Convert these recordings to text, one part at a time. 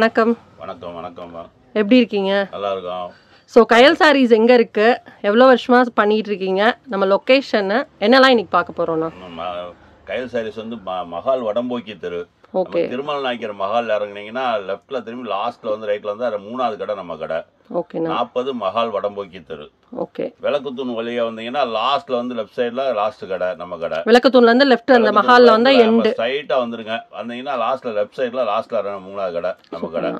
வணக்கம். வணக்கம் வணக்கம்மா. எப்படி இருக்கீங்க? நல்லா இருக்கோம். ஸோ கயல் சாரீஸ் எங்கே இருக்குது, எவ்வளோ வருஷமாக பண்ணிகிட்டு இருக்கீங்க, நம்ம லொக்கேஷன்னு என்னெல்லாம் இன்னைக்கு பார்க்க போகிறோன்னா? கயல் சாரீஸ் வந்து மகால் வடம்போக்கி தெரு. ஓகே. திருமல நாய்க்கிற மகால் இறங்குனீங்கன்னா லெஃப்ட்ல திரும்பி லாஸ்ட்ல வந்து ரைட்ல வந்து அது 3வது கடை நம்ம கடை. ஓகேண்ணா. 40 மகால் வடம்போக்கி தெரு. ஓகே. விளக்குத்தூண் வழியா வந்தீங்கன்னா லாஸ்ட்ல வந்து லெஃப்ட் சைடுல லாஸ்ட் கடை நம்ம கடை. விளக்குத்தூண்லேருந்து லெஃப்ட் அந்த மஹாலில் வந்து எண்டு ஸ்ட்ரைட்டா வந்துருங்க. வந்தீங்கன்னா லாஸ்ட்ல லெஃப்ட் சைடுல லாஸ்ட்ல 3வது கடை நம்ம கடை.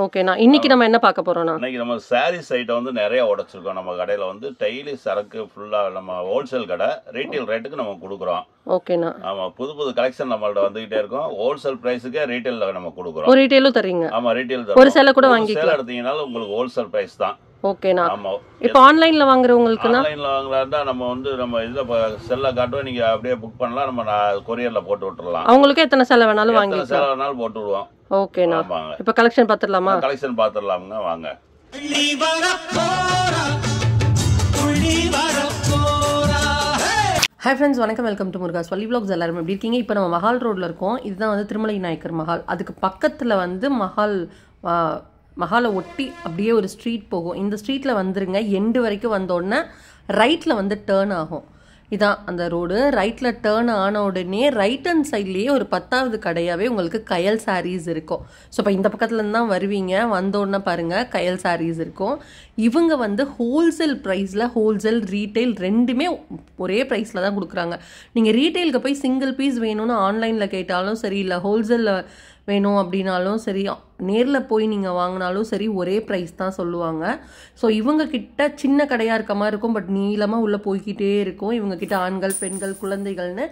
ஓகேண்ணா. இன்னைக்கு நம்ம என்ன பார்க்க போறோம்னா, இன்னைக்கு நம்ம சாரீஸ் ஐட்டம் வந்து நிறைய உடைச்சிருக்கோம். நம்ம கடையில வந்து டெய்லி சரக்கு ஃபுல்லா நம்ம ஹோல்சேல் கடை, ரீட்டைல் ரேட்டுக்கு நம்ம கொடுக்குறோம். ஓகேண்ணா. ஆமா, புது புது கலெக்ஷன் நம்மள்ட்ட வந்துகிட்டே இருக்கும். ஹோல்சேல் பிரைஸுக்கு ரீட்டைல்ல நம்ம கொடுக்குறோம். ஒரு ரீட்டைலும் தரீங்க? ஆமா, ரீட்டைல் ஒரு சேலை கூட வாங்கிக்கலாம். சேலை எடுத்தீங்கனாலும் உங்களுக்கு ஹோல்சேல் பிரைஸ் தான். ஓகேண்ணா. ஆமா. இப்போ ஆன்லைன்ல வாங்குறவங்களுக்குனா, ஆன்லைன்ல வாங்குறதா நம்ம வந்து நம்ம இதுல செல்ல காட்டுவோம். நீங்க அப்படியே புக் பண்ணலாம். நம்ம கொரியர்ல போட்டு விட்டுறலாம். அவங்களுக்கு எத்தனை சேலை வேணாலும் வாங்கிக்கலாம். எத்தனை சேலை வேணாலும் போட்டு விடுவோம். ஓகேண்ணா. இப்போ கலெக்ஷன் பார்த்துடலாமா? கலெக்ஷன் பார்த்துடலாமுங்க, வாங்க. ஹாய் ஃப்ரெண்ட்ஸ், வணக்கம். Welcome to Murugas Valli vlogs. எல்லாரும் எப்படி இருக்கீங்க? இப்போ நம்ம மஹால் ரோட்டில் இருக்கோம். இதுதான் வந்து திருமலை நாயக்கர் மஹால். அதுக்கு பக்கத்தில் வந்து மஹாலை ஒட்டி அப்படியே ஒரு ஸ்ட்ரீட் போகும். இந்த ஸ்ட்ரீட்டில் வந்துருங்க. எண்டு வரைக்கும் வந்தோடனே ரைட்டில் வந்து டேர்ன் ஆகும். இதான் அந்த ரோடு. ரைட்டில் டேர்ன் ஆன உடனே ரைட் ஹேண்ட் சைட்லேயே ஒரு 10வது கடையாகவே உங்களுக்கு கயல் சாரீஸ் இருக்கும். ஸோ இப்போ இந்த பக்கத்துலேருந்து தான் வருவீங்க. வந்தோடனே பாருங்கள், கயல் சாரீஸ் இருக்கும். இவங்க வந்து ஹோல்சேல் ப்ரைஸில், ஹோல்சேல் ரீட்டைல் ரெண்டுமே ஒரே ப்ரைஸில் தான் கொடுக்குறாங்க. நீங்கள் ரீட்டைலுக்கு போய் சிங்கிள் பீஸ் வேணும்னு ஆன்லைனில் கேட்டாலும் சரி, இல்லை ஹோல்சேலில் வேணும் அப்படின்னாலும் சரி, நேரில் போய் நீங்கள் வாங்கினாலும் சரி, ஒரே ப்ரைஸ் தான் சொல்லுவாங்க. ஸோ இவங்கக்கிட்ட சின்ன கடையாக இருக்க மாதிரி இருக்கும், பட் நீளமாக உள்ளே போய்கிட்டே இருக்கும். இவங்கக்கிட்ட ஆண்கள், பெண்கள், குழந்தைகள்னு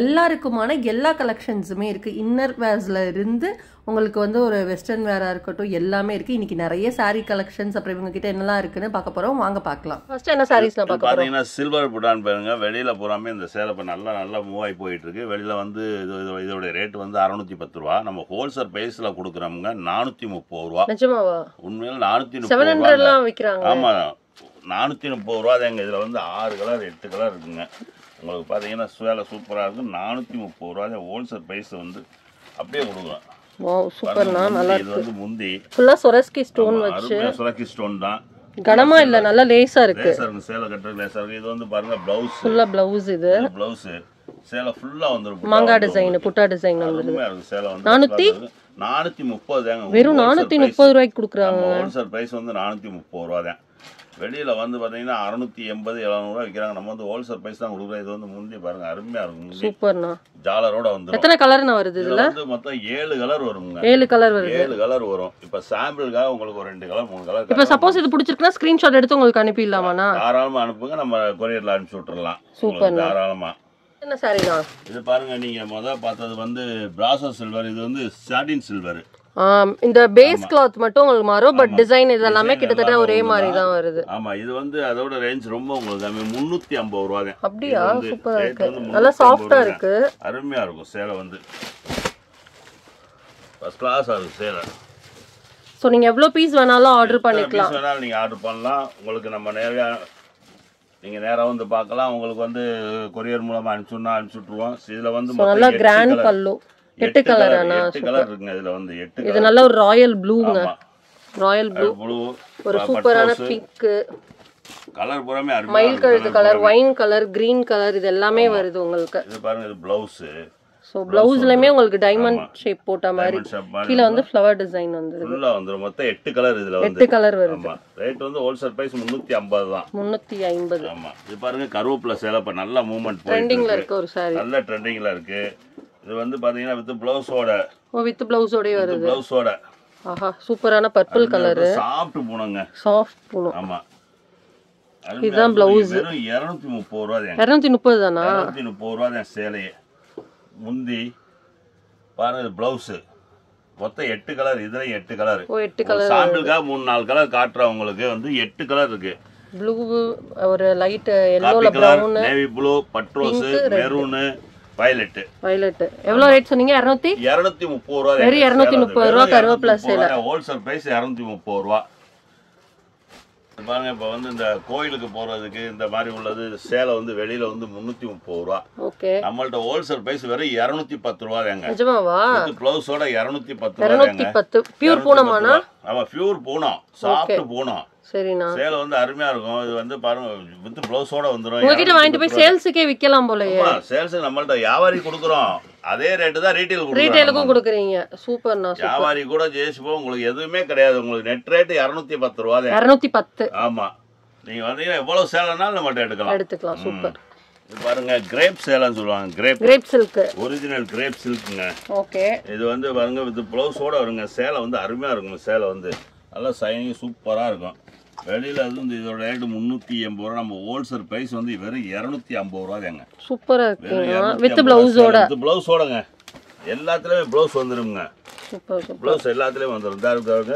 எல்லாருக்குமான எல்லா கலெக்ஷன்ஸுமே இருக்குது. இன்னர் வேர்ஸில் இருந்து உங்களுக்கு வந்து ஒரு வெஸ்டர்ன் வேராக இருக்கட்டும், எல்லாமே இருக்குது. இன்றைக்கி நிறைய சாரீ கலெக்ஷன்ஸ் அப்புறம் இவங்ககிட்ட என்னெல்லாம் இருக்குன்னு பார்க்க போகிறோம். வாங்க பார்க்கலாம். ஃபர்ஸ்ட் என்ன சாரீஸ் நான் பார்க்க போகிறோம்? பார்த்தீங்கன்னா சில்வர் புட்டான் பாருங்க. வெளியில் பூராமே இந்த சேலை இப்போ நல்லா மூவ் ஆகி போயிட்டு இருக்கு. வெளியில் வந்து இதோட ரேட் வந்து 610 ரூபா. நம்ம ஹோல்சேல் பிரைஸில் கொடுக்குறோம்ங்க 430 ரூபா. நிஜமாவா? உண்மையில் 430 ரூபா விற்கிறாங்க. ஆமாம், 430 ரூபா தாங்க. இதில் வந்து 6 கலர் 8 கலர் இருக்குங்க. உங்களுக்கு பார்த்தீங்கன்னா சேலை சூப்பராக இருக்கும். 430 ரூபா தான் ஹோல்சேல் ப்ரைஸ் வந்து அப்படியே கொடுக்குறோம். வாவ், சூப்பர்ண்ணா. நல்லா இருக்கு. இது வந்து முந்தி ஃபுல்லா சொரஸ்கி ஸ்டோன் வச்சு, சொரஸ்கி ஸ்டோன் தான். கனமா இல்ல, நல்லா லேசா இருக்கு. சேலை கட்டுற லேசா இருக்கு. இது வந்து பாருங்க ப்ளவுஸ், ஃபுல்லா ப்ளவுஸ். இது ப்ளவுஸ் சேலை ஃபுல்லா வந்துரும். மாங்கா டிசைன், புட்டா டிசைன் வந்துருது. சேலை வந்து 430 தாங்க. வெறும் 430 ரூபாய்க்கு கொடுக்குறாங்க. ஹோல்சேல் பிரைஸ் வந்து 430 ரூபா தான். வெளியில வந்து பாத்தீங்கன்னா 680 700 ரூபாய் விற்கிறாங்க. நம்ம வந்து ஹோல்சேல் பிரைஸ் தான் கொடுக்குறோம். இது வந்து முந்தி பாருங்க, அருமையா இருக்கும். சூப்பர்ண்ணா. ஜாலரோட வந்து எத்தனை கலர்னா வருது இதுல? வந்து மொத்தம் 7 கலர் வருங்க. 7 கலர் வருது. 7 கலர் வரும். இப்ப சாம்பிளுக்காக உங்களுக்கு ஒரு 2 கலர் 3 கலர். இப்ப சப்போஸ் இது பிடிச்சிருக்குன்னா ஸ்கிரீன்ஷாட் எடுத்து உங்களுக்கு அனுப்பிடலாமாண்ணா? தாராளமா அனுப்புங்க, நம்ம கொரியர்ல அனுப்பிச்சு விட்டுறலாம். சூப்பர். தாராளமா. என்ன சாரிண்ணா இது பாருங்க, நீங்க முதல்ல பார்த்தது வந்து பிராசோ சில்வர். இது வந்து சாட்டின் சில்வர். இந்த பேஸ் கிளாத் மட்டும் உங்களுக்கு மாறும், பட் டிசைன் இதெல்லாமே கிட்டத்தட்ட ஒரே மாதிரி தான் வருது. ஆமா, இது வந்து அதோட ரேஞ்ச் ரொம்ப உங்களுக்கு 350 ரூபா தான். அப்படியா? சூப்பரா இருக்கு. நல்லா சாஃப்ட்டா இருக்கு. அருமையா இருக்கும். சேலை வந்து ஃபர்ஸ்ட் கிளாஸ் ஆகும் சேலை. சோ நீங்க எவ்வளவு பீஸ் வேணாலும் ஆர்டர் பண்ணிக்கலாம். பீஸ் வேணாலும் நீங்க ஆர்டர் பண்ணலாம். உங்களுக்கு நம்ம நேரா வந்து பார்க்கலாம். உங்களுக்கு வந்து கொரியர் மூலமா அனுப்பிச்சு விட்டுருவோம். இதுல வந்து நல்லா கிராண்ட் பல்லு. 8 கலர் இருக்குங்க. இதுல வந்து 8 கலர். இது நல்ல ஒரு ராயல் ப்ளூங்க. ராயல் ப்ளூ, ஒரு சூப்பரான பிங்க் கலர் பூராமே அருமையா, மயில் கழுத்து colour, wine colour, green colour, இது எல்லாமே வருது உங்களுக்கு. இது பாருங்க, இது ப்ளவுஸ். சோ ப்ளவுஸ்லயுமே உங்களுக்கு டைமண்ட் ஷேப் போட்ட மாதிரி, கீழ வந்து ஃப்ளவர் டிசைன் வந்துருது. ஃபுல்லா வந்துரும். மொத்தம் 8 கலர் இதுல வந்து. 8 கலர் வருது. ஆமா, ரேட் வந்து ஹோல்சேல் பிரைஸ் 350 தான். 350. ஆமா. இது பாருங்க, கருவேப்பிலை சேலை இப்ப நல்ல மூவ்மென்ட் போயிட்டு ட்ரெண்டிங்ல இருக்கு ஒரு சாரி. நல்ல ட்ரெண்டிங்ல இருக்கு. இது வந்து பாத்தீங்கன்னா வித் ப்ளவுஸோட. வித் ப்ளவுஸோட வருது. ப்ளவுஸோட. ஆஹா, சூப்பரான பர்பிள் கலர். சாஃப்ட் பூனங்க. சாஃப்ட் பூனம். ஆமா. இதுதான் ப்ளவுஸ். வெறும் 230 ரூபாய் தான். 230 தானா? 230 ரூபாய் தான் சேலையே. முந்தி பாருங்க, இது ப்ளவுஸ். மொத்தம் 8 கலர். இதுல 8 கலர். 8 கலர். சாம்பிளுக்காக 3-4 கலர் காட்டுறவங்களுக்கு வந்து 8 கலர் இருக்கு. ப்ளூ, ஒரு லைட் yellowல பிரவுன், நேவி ப்ளூ, பட்ரோஸ், மெரூன், வயலட். எவ்வளவு ரேட் சொன்னீங்க? 230 ரூபாய். வெறும் 230 ரூபாய் கருவேப்பிலை சேலை. ஹோல்சேல் பிரைஸ் 230 ரூபாய். பாருங்க இப்போ வந்து இந்த கோயிலுக்கு போறதுக்கு இந்த மாதிரி உள்ளது சேலை வந்து வெளியில வந்து 330 ரூபா. ஓகே. நம்மள்ட்ட ஹோல்சேல் பிரைஸ் வெறும் 210 ரூபா தாங்க. நிஜமாவா? வித் ப்ளவுஸோட 210 ரூபா தாங்க. 210 பியூர் பூனமானா? ஆமா பியூர் பூனம், சாஃப்ட் பூனம். சரிண்ணா. சேலை வந்து அருமையா இருக்கும். இது வந்து பாருங்க வித் ப்ளவுஸோட வந்துரும். உங்ககிட்ட வாங்கிட்டு போய் சேல்ஸுக்கே விக்கலாம் போலயே. சேல்ஸ் நம்மள்ட்ட வியாபாரி கொடுக்குறோம். அதே ரேட்டு தான் ரீட்டைலுக்கும் கொடுக்குறீங்க. சூப்பர்ண்ணா. வியாபாரி கூட ஜெயிச்சுப்போ உங்களுக்கு எதுவுமே கிடையாது. உங்களுக்கு நெட் ரேட் 210 ரூபா தான். 210. ஆமா. நீங்க வந்தீங்கன்னா எவ்வளவு சேலைனாலும் நம்மள்ட்ட எடுக்கலாம். சூப்பர். இது பாருங்க கிரேப் சேலைன்னு சொல்லுவாங்க. Crepe silk. ஒரிஜினல் கிரேப் சில்க்குங்க. ஓகே. இது வந்து பாருங்க வித் ப்ளவுஸோட வருங்க. சேலை வந்து அருமையா இருக்கும். சேலை வந்து நல்லா சைனிங் சூப்பரா இருக்கும். வெளியில அது வந்து இதோட ரேட் 380 ரூபா. நம்ம ஹோல்சேல் பிரைஸ் வந்து வெறும் 250 ரூபா தாங்க. சூப்பரா இருக்கு. வித் ப்ளவுஸோடங்க. எல்லாத்துலயுமே ப்ளவுஸ் வந்துருங்க. சூப்பர். ப்ளவுஸ் எல்லாத்துலயும் வந்துரும்.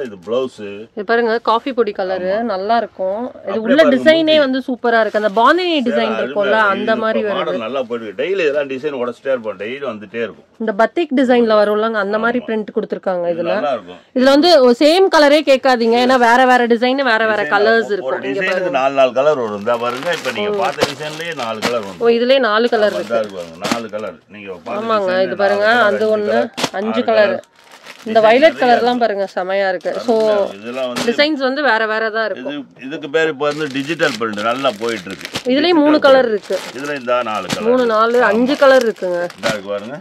இது ப்ளவுஸ். இது பாருங்க காஃபி பொடி கலர் நல்லா இருக்கும். இது உள்ள டிசைனே வந்து சூப்பரா இருக்கு. அந்த பாந்தினி டிசைன் இருக்கும்ல அந்த மாதிரி வருது. நல்லா போயிடு. டெய்லி இதெல்லாம் டிசைன் உடைச்சிட்டே இருப்போம். டெய்லி வந்துட்டே இருக்கும். இந்த பத்திக் டிசைன்ல வரும்லங்க அந்த மாதிரி பிரிண்ட் கொடுத்திருக்காங்க இதுல. நல்லா இருக்கும். இதுல வந்து சேம் கலரே கேட்காதீங்க. ஏன்னா வேற வேற டிசைன் வேற கலர்ஸ் இருக்கும். இங்க பாருங்க 4 கலர் வரும். இந்த பாருங்க இப்போ நீங்க பார்த்த டிசைன்லயே 4 கலர் வரும். ஓ இதுலயே 4 கலர் இருக்கு. 4 கலர் நீங்க பாருங்க. ஆமாங்க இது பாருங்க அது ஒண்ணு 5 கலர். இந்த வயலட் கலர்லாம் பாருங்க செமையா இருக்கு. சோ இதெல்லாம் வந்து டிசைன்ஸ் வந்து வேற தான் இருக்கு. இதுக்கு பேர் இப்போ வந்து டிஜிட்டல் பிரிண்ட் நல்லா போயிட்டு இருக்கு. இதுலயே 3 கலர் இருக்கு. இதுல இந்த 4 கலர். 3 4 5 கலர் இருக்குங்க. இதா இருக்கு பாருங்க.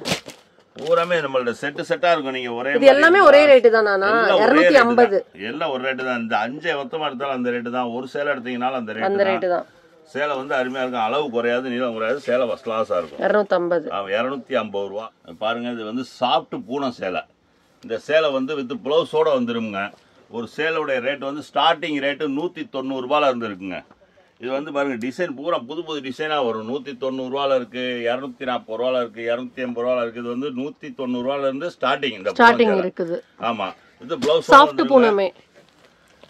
பூராமே நம்மளோட செட்டா இருக்கும். நீங்க ஒரே இது எல்லாமே ஒரே ரேட் தானா? 250. எல்லாம் ஒரு ரேட் தான். இந்த 5 மொத்தமா எடுத்தாலும் அந்த ரேட் தான். ஒரு சேலை எடுத்தீங்கனாலும் அந்த ரேட் தான். சேலை வந்து அருமையா இருக்கும். அளவு குறையாது, நீளம் குறையாது. சேலை ஃபர்ஸ்ட் கிளாஸா இருக்கும். 250. 250 ரூபா. பாருங்க இது வந்து சாஃப்ட் பூனம் சேலை. இந்த சேலை வந்து வித் ப்ளவுஸோட வந்துருங்க. ஒரு சேலோடைய ரேட் வந்து ஸ்டார்டிங் ரேட்டு 190 ரூபாயில இருந்து இருக்குங்க. இது வந்து பாருங்க டிசைன் பூரா புது டிசைனா வரும். 190 ரூபாயில இருக்கு, 240 ரூபாயில இருக்கு, 280 ரூபாயில இருக்கு. இது வந்து 190 ரூபாயில இருந்து ஸ்டார்டிங் இருக்குது. ஆமா. இது ப்ளவுஸ் சாஃப்ட் பூனமே.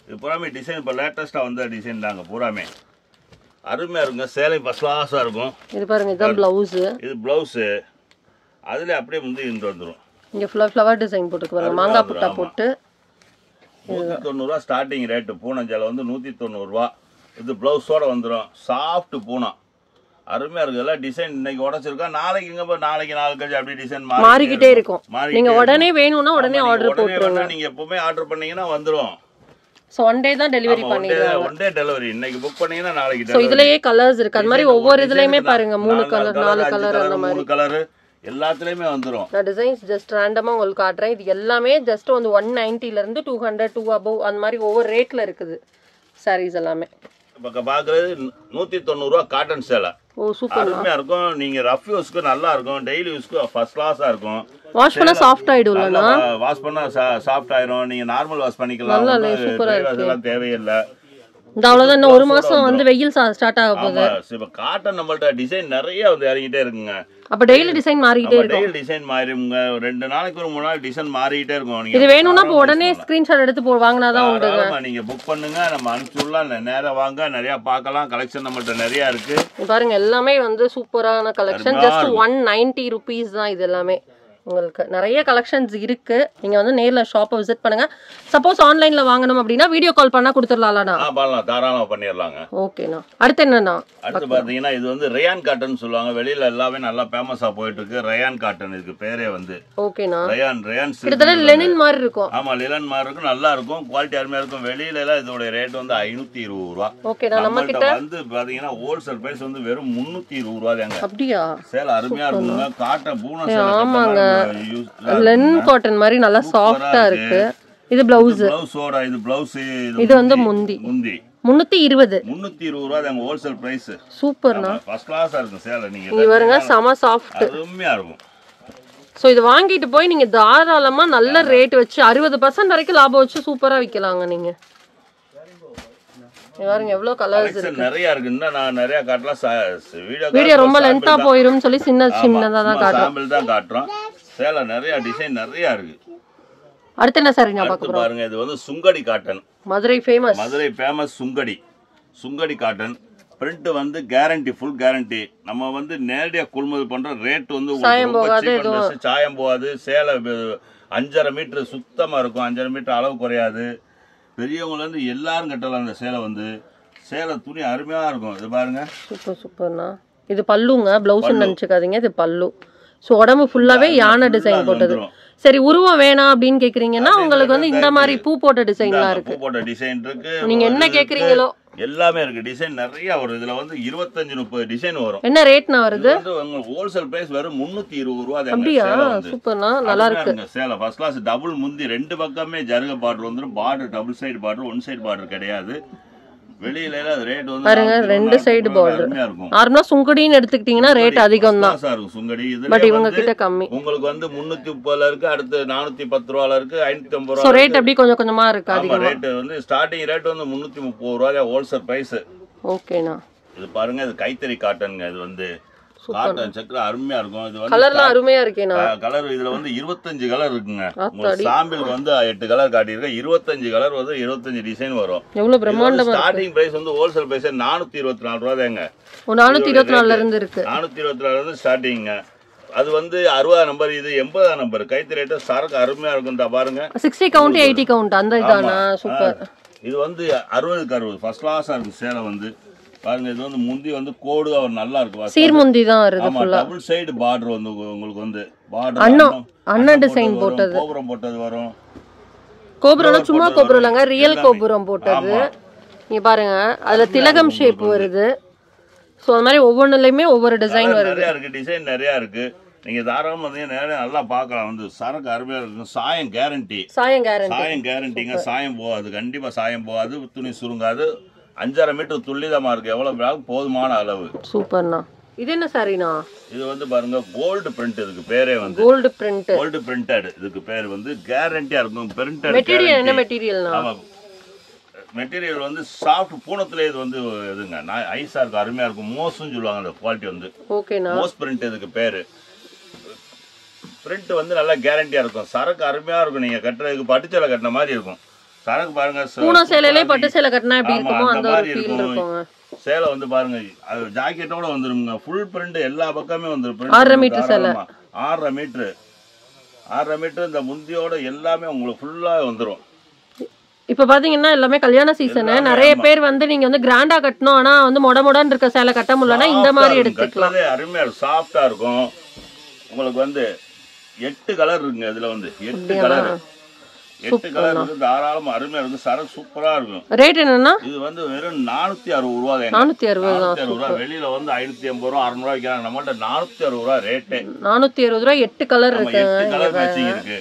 இது பூராமே டிசைன் இப்போ லேட்டஸ்டா வந்த டிசைன் தாங்க. பூராமே அருமையா இருக்குங்க. சேலை ஃபர்ஸ்ட் கிளாஸா இருக்கும். இது பாருங்க இதான் ப்ளவுஸ். இது ப்ளவுஸ். அதுல அப்படியே முந்தி இருந்து வந்துரும். இங்க ஃப்ளவர் டிசைன் போட்டுக்கு பாருங்க. மாங்காய் புட்டா போட்டு 190 ரூபா ஸ்டார்டிங் ரேட். பூனம் சேலை வந்து 190 ரூபா. இது ப்ளவுஸோட வந்துடும். சாஃப்ட் பூனம் அருமையா இருக்கு. எல்லாம் டிசைன் இன்னைக்கு உடைச்சிருக்கா, நாளைக்கு நாளைக்கு நாள் கழிச்சு அப்படி டிசைன் மாறிக்கிட்டே இருக்கும். நீங்க உடனே வேணும்னா உடனே ஆர்டர் போட்டுருங்க. நீங்க எப்பவுமே ஆர்டர் பண்ணீங்கன்னா வந்துரும். சோ ஒன் டே தான் டெலிவரி பண்ணிடுவாங்க. One day delivery. இன்னைக்கு புக் பண்ணீங்கன்னா நாளைக்கு டெலிவரி. சோ இதுலயே கலர்ஸ் இருக்கு. அது மாதிரி ஒவ்வொரு இதுலயுமே பாருங்க 3 கலர் 4 கலர் அந்த மாதிரி 3 கலர் எல்லாத்துலயுமே வந்துரும். நான் டிசைன்ஸ் ஜஸ்ட் ரேண்டமா உங்களுக்கு காட்றேன். இது எல்லாமே ஜஸ்ட் வந்து 190 ல இருந்து 200 2 above அந்த மாதிரி ஒவ்வொரு ரேட்ல இருக்குது sarees எல்லாமே. பக்க பாக்குறது 190 ரூபாய் காட்டன் சேலை. ஓ சூப்பர். அருமையா இருக்கும். நீங்க ரஃப் யூஸ்க்கு நல்லா இருக்கும். டெய்லி யூஸ்க்கு ஃபர்ஸ்ட் கிளாஸா இருக்கும். வாஷ் பண்ணா சாஃப்ட் ஆயிடும்லனா? வாஷ் பண்ணா சாஃப்ட் ஆயிரும். நீங்க நார்மல் வாஷ் பண்ணிக்கலாம். நல்லா சூப்பரா இருக்கு. அதெல்லாம் தேவையில்லை. இந்த அவ்வளவுதான். இன்னும் ஒரு மாசம் வந்து வெயில் ஸ்டார்ட் ஆக போகுது. இப்ப காட்டன் நம்மள்ட்ட டிசைன் நிறைய வந்து இறங்கிட்டே இருக்குங்க. அப்ப டெய்லி டிசைன் மாறிட்டே இருக்கும். Daily design மாறிடுங்க. 2 நாளைக்கு ஒரு 3 நாள் டிசைன் மாறிட்டே இருக்கும். இது வேணும்னா அப்ப உடனே ஸ்கிரீன்ஷாட் எடுத்து வாங்கினாதான் உண்டுங்க. நீங்க புக் பண்ணுங்க, நம்ம அனுப்பிச்சுடலாம். நேரா வாங்க, நிறைய பார்க்கலாம். கலெக்ஷன் நம்மள்ட்ட நிறைய இருக்கு. பாருங்க எல்லாமே வந்து சூப்பரான கலெக்ஷன். ஜஸ்ட் 190 rupees தான் இது எல்லாமே. உங்களுக்கு நிறைய கலெக்ஷன்ஸ் இருக்கு. நீங்க வந்து நேர்ல ஷாப்பை விசிட் பண்ணுங்க. சப்போஸ் ஆன்லைன்ல வாங்கணும் அப்படின்னா வீடியோ கால் பண்ணா கொடுத்துடலாம்லண்ணா? பண்ணலாம், தாராளமா பண்ணிடலாங்க. ஓகேண்ணா. அடுத்து என்னன்னா? அடுத்து பாத்தீங்கன்னா இது வந்து ரயான் காட்டன் சொல்லுவாங்க. வெளியில எல்லாமே நல்லா ஃபேமஸா போயிட்டு இருக்கு. ரயான் காட்டன் இதுக்கு பேரே வந்து. ஓகேண்ணா. ரயான் கிட்டத்தட்ட லெனின் மாதிரி இருக்கும். ஆமா லெனின் மாதிரி இருக்கும். நல்லா இருக்கும். குவாலிட்டி அருமையா இருக்கும். வெளியில எல்லாம் இதோட ரேட் வந்து 520 ரூபா. ஓகேண்ணா. நம்ம கிட்ட வந்து பாத்தீங்கன்னா ஹோல்சேல் பிரைஸ் வந்து வெறும் 320 ரூபா தாங்க. அப்படியா? சேலை அருமையா இருக்குங்க. காட்டன் பூனம் சேலை. ஆமாங்க. லெனின் காட்டன் மாதிரி நல்லா சாஃப்ட்டா இருக்கு. இது பிளவுஸ். பிளவுஸோட இது பிளவுஸ். இது வந்து முந்தி 320 ரூபா தாங்க ஹோல்சேல் பிரைஸ். சூப்பர்ண்ணா. ஃபர்ஸ்ட் கிளாஸா இருக்கும் சேலை. நீங்க பாருங்க செம சாஃப்ட். அருமையா இருக்கும். சோ இது வாங்கிட்டு போய் நீங்க தாராளமா நல்ல ரேட் வச்சு 60% வரைக்கும் லாபம் வச்சு சூப்பரா விக்கலாங்க நீங்க. பாருங்க எவ்வளவு கலர்ஸ் இருக்கு. நிறைய இருக்கு. இன்னும் நான் நிறைய காட்டலாம். வீடியோ ரொம்ப லென்த்தா போயிரும் சொல்லி சின்னதா தான் காட்டுறோம். சாம்பிள் தான் காட்டுறோம். சேலை நிறைய டிசைன் நிறைய இருக்கு. அடுத்து என்ன சார் நான் பார்க்க போறோம்? பாருங்க இது வந்து sungudi cotton. Madurai famous sungudi cotton. Print வந்து கேரண்டி, ஃபுல் கேரண்டி. நம்ம வந்து நேரடியா கொள்முதல் பண்ற ரேட் வந்து சாயம் போகாது. சேலை 5.5 மீட்டர் சுத்தமா இருக்கும். 5.5 மீட்டர் அளவு குறையாது. பெரியவங்கலேருந்து எல்லாரும் கட்டலாம். அந்த சேலை வந்து சேலை துணி அருமையாக இருக்கும். இது பாருங்க, சூப்பர் சூப்பர்ண்ணா. இது பல்லுங்க, பிளவுஸ்ன்னு நினச்சிக்காதீங்க, இது பல்லு. ஸோ உடம்பு ஃபுல்லாகவே யானை டிசைன் போட்டது. சரி, உருவம் வேணாம் அப்படின்னு கேக்குறீங்கன்னா உங்களுக்கு வந்து இந்த மாதிரி பூ போட்ட டிசைன்லாம் இருக்கு. பூ போட்ட டிசைன் இருக்கு. நீங்க என்ன கேக்குறீங்களோ எல்லாமே இருக்கு. டிசைன் நிறைய வரும். இதுல வந்து 25-30 டிசைன் வரும். என்ன ரேட்னா வருது? உங்களுக்கு ஹோல்சேல் பிரைஸ் வெறும் 320 ரூபாய் தான். அப்படியா? சூப்பர்ண்ணா, நல்லா இருக்கு. சேலை ஃபர்ஸ்ட் கிளாஸ். டபுள் முந்தி, ரெண்டு பக்கமே ஜருக பார்டர் வந்துரும். Border double side border, one side border கிடையாது. வெளியில ரேட் வந்து பாருங்க, ரெண்டு சைடு பார்டர். நார்மலா சுங்கடின்னு எடுத்துக்கிட்டீங்கன்னா ரேட் அதிகம் தான். சுங்கடி பட் இவங்க கிட்ட கம்மி. உங்களுக்கு வந்து 330 இருக்கு, அடுத்து 410 ரூபாயில இருக்கு, 550 ரூபாய். சோ ரேட் அப்படி கொஞ்சம் கொஞ்சமா இருக்கு. அதிகம் ரேட் வந்து ஸ்டார்டிங் ரேட் வந்து 330 ரூபாய் ஹோல்சேல் பிரைஸ். ஓகேண்ணா. இது பாருங்க, இது கைத்தறி காட்டன்ங்க. இது வந்து காட்டன் செக்ல அருமையா இருக்கும். இது வந்து கலர்லாம் அருமையா இருக்கேனா? கலர் இதுல வந்து 25 கலர் இருக்குங்க. உங்களுக்கு சாம்பிள் வந்து 8 கலர் காட்டியிருக்கேன். 25 கலர் வந்து 25 டிசைன் வரும். எவ்வளவு பிரம்மாண்டமா இருக்கு. ஸ்டார்டிங் பிரைஸ் வந்து ஹோல்சேல் பிரைஸ் 424 ரூபாய் தாங்க. 424ல இருந்து இருக்கு. 424ல இருந்து ஸ்டார்டிங்க. அது வந்து 60 நம்பர், இது 80 நம்பர். கைத்தறி ரேட் சரக்கு அருமையா இருக்கும். பாருங்க, 60 கவுண்ட் 80 கவுண்ட் அந்த இதானா? சூப்பர். இது வந்து 60க்கு 60 ஃபர்ஸ்ட் கிளாஸா இருக்கு சேலை வந்து. பாருங்க, இது வந்து முந்தி வந்து கோடு அவர் நல்லா இருக்கு. சீர் முந்தி தான் வருது ஃபுல்லா. டபுள் சைடு பார்டர் வந்து உங்களுக்கு வந்து பார்டர் அண்ணா டிசைன் போட்டது, கோபுரம் போட்டது வரும். கோபுரம்னா சும்மா கோபுரம் இல்லங்க, ரியல் கோபுரம் போட்டது. நீங்க பாருங்க, அதுல திலகம் ஷேப் வருது. சோ அந்த மாதிரி ஒவ்வொன்றுலயுமே ஒவ்வொரு டிசைன் வருது. நிறைய இருக்கு, டிசைன் நிறைய இருக்கு. நீங்க தாராளமா வந்து நிறைய நல்லா பார்க்கலாம். வந்து சரக்கு அருமையா இருக்கு. சாயம் கேரண்டி. சாயம் கேரண்டி. சாயம் கேரண்டிங்க. சாயம் போகாது, கண்டிப்பா சாயம் போகாது. துணி சுருங்காது. 5.5 மீட்டர் துல்லிதமா இருக்கு. எவ்வளவு போதுமான அளவு. சூப்பர்ண்ணா. இது என்ன சாரினா? இது வந்து பாருங்க, கோல்டு பிரிண்ட். இதுக்கு பேரே வந்து கோல்டு பிரிண்ட். Gold printed. இதுக்கு பேர் வந்து கேரண்டியா இருக்கும். பிரிண்டட். மெட்டீரியல் என்ன மெட்டீரியல்னா? ஆமா, மெட்டீரியல் வந்து சாஃப்ட் பூனத்துல. இது வந்து இதுங்க ஐஸா இருக்கு, அருமையா இருக்கும். மோஸ்ன்னு சொல்லுவாங்க அந்த குவாலிட்டி வந்து. ஓகேண்ணா. மோஸ் பிரிண்ட் இதுக்கு பேரு. பிரிண்ட் வந்து நல்லா கேரண்டியா இருக்கும். சரக்கு அருமையா இருக்கும். நீங்க கட்டுறதுக்கு பட்டுச்சேலை கட்டின மாதிரி இருக்கும். சரக்கு பாருங்க, பூனா சேலையிலே பட்டு சேலை கட்டினா எப்படி இருக்குமோ அந்த ஒரு ஃபீல் இருக்குங்க. சேலை வந்து பாருங்க, அது ஜாக்கெட்டோட வந்துருங்க. ஃபுல் பிரிண்ட் எல்லா பக்கமே வந்துரும். 6.5 மீட்டர் சேலை. 6.5 மீட்டர். 6.5 மீட்டர். இந்த முந்தியோட எல்லாமே உங்களுக்கு ஃபுல்லா வந்துரும். இப்ப பாத்தீங்கன்னா எல்லாமே கல்யாண சீசன். நிறைய பேர் வந்து நீங்க வந்து கிராண்டா கட்டணும், ஆனா வந்து மொடமொடன்னு இருக்க சேலை கட்ட முடியலன்னா இந்த மாதிரி எடுத்துக்கலாம். அருமையா சாஃப்டா இருக்கும். உங்களுக்கு வந்து 8 கலர் இருக்குங்க. இதுல வந்து 8 கலர். 8 கலர் இருக்கு. தாராளமா அருமையா இருக்கு. சரக்கு சூப்பரா இருக்கும். ரேட் என்னன்னா? இது வந்து வெறும் 460 ரூபாய். 460 ரூபாய். வெளியில வந்து 580 ரூபாய் 600 ரூபாய் விற்கிறாங்க. நம்மள்ட்ட 460 ரூபாய் ரேட்டு. 460 ரூபாய் 8 கலர் இருக்கு. 8 கலர் மேட்சிங் இருக்கு.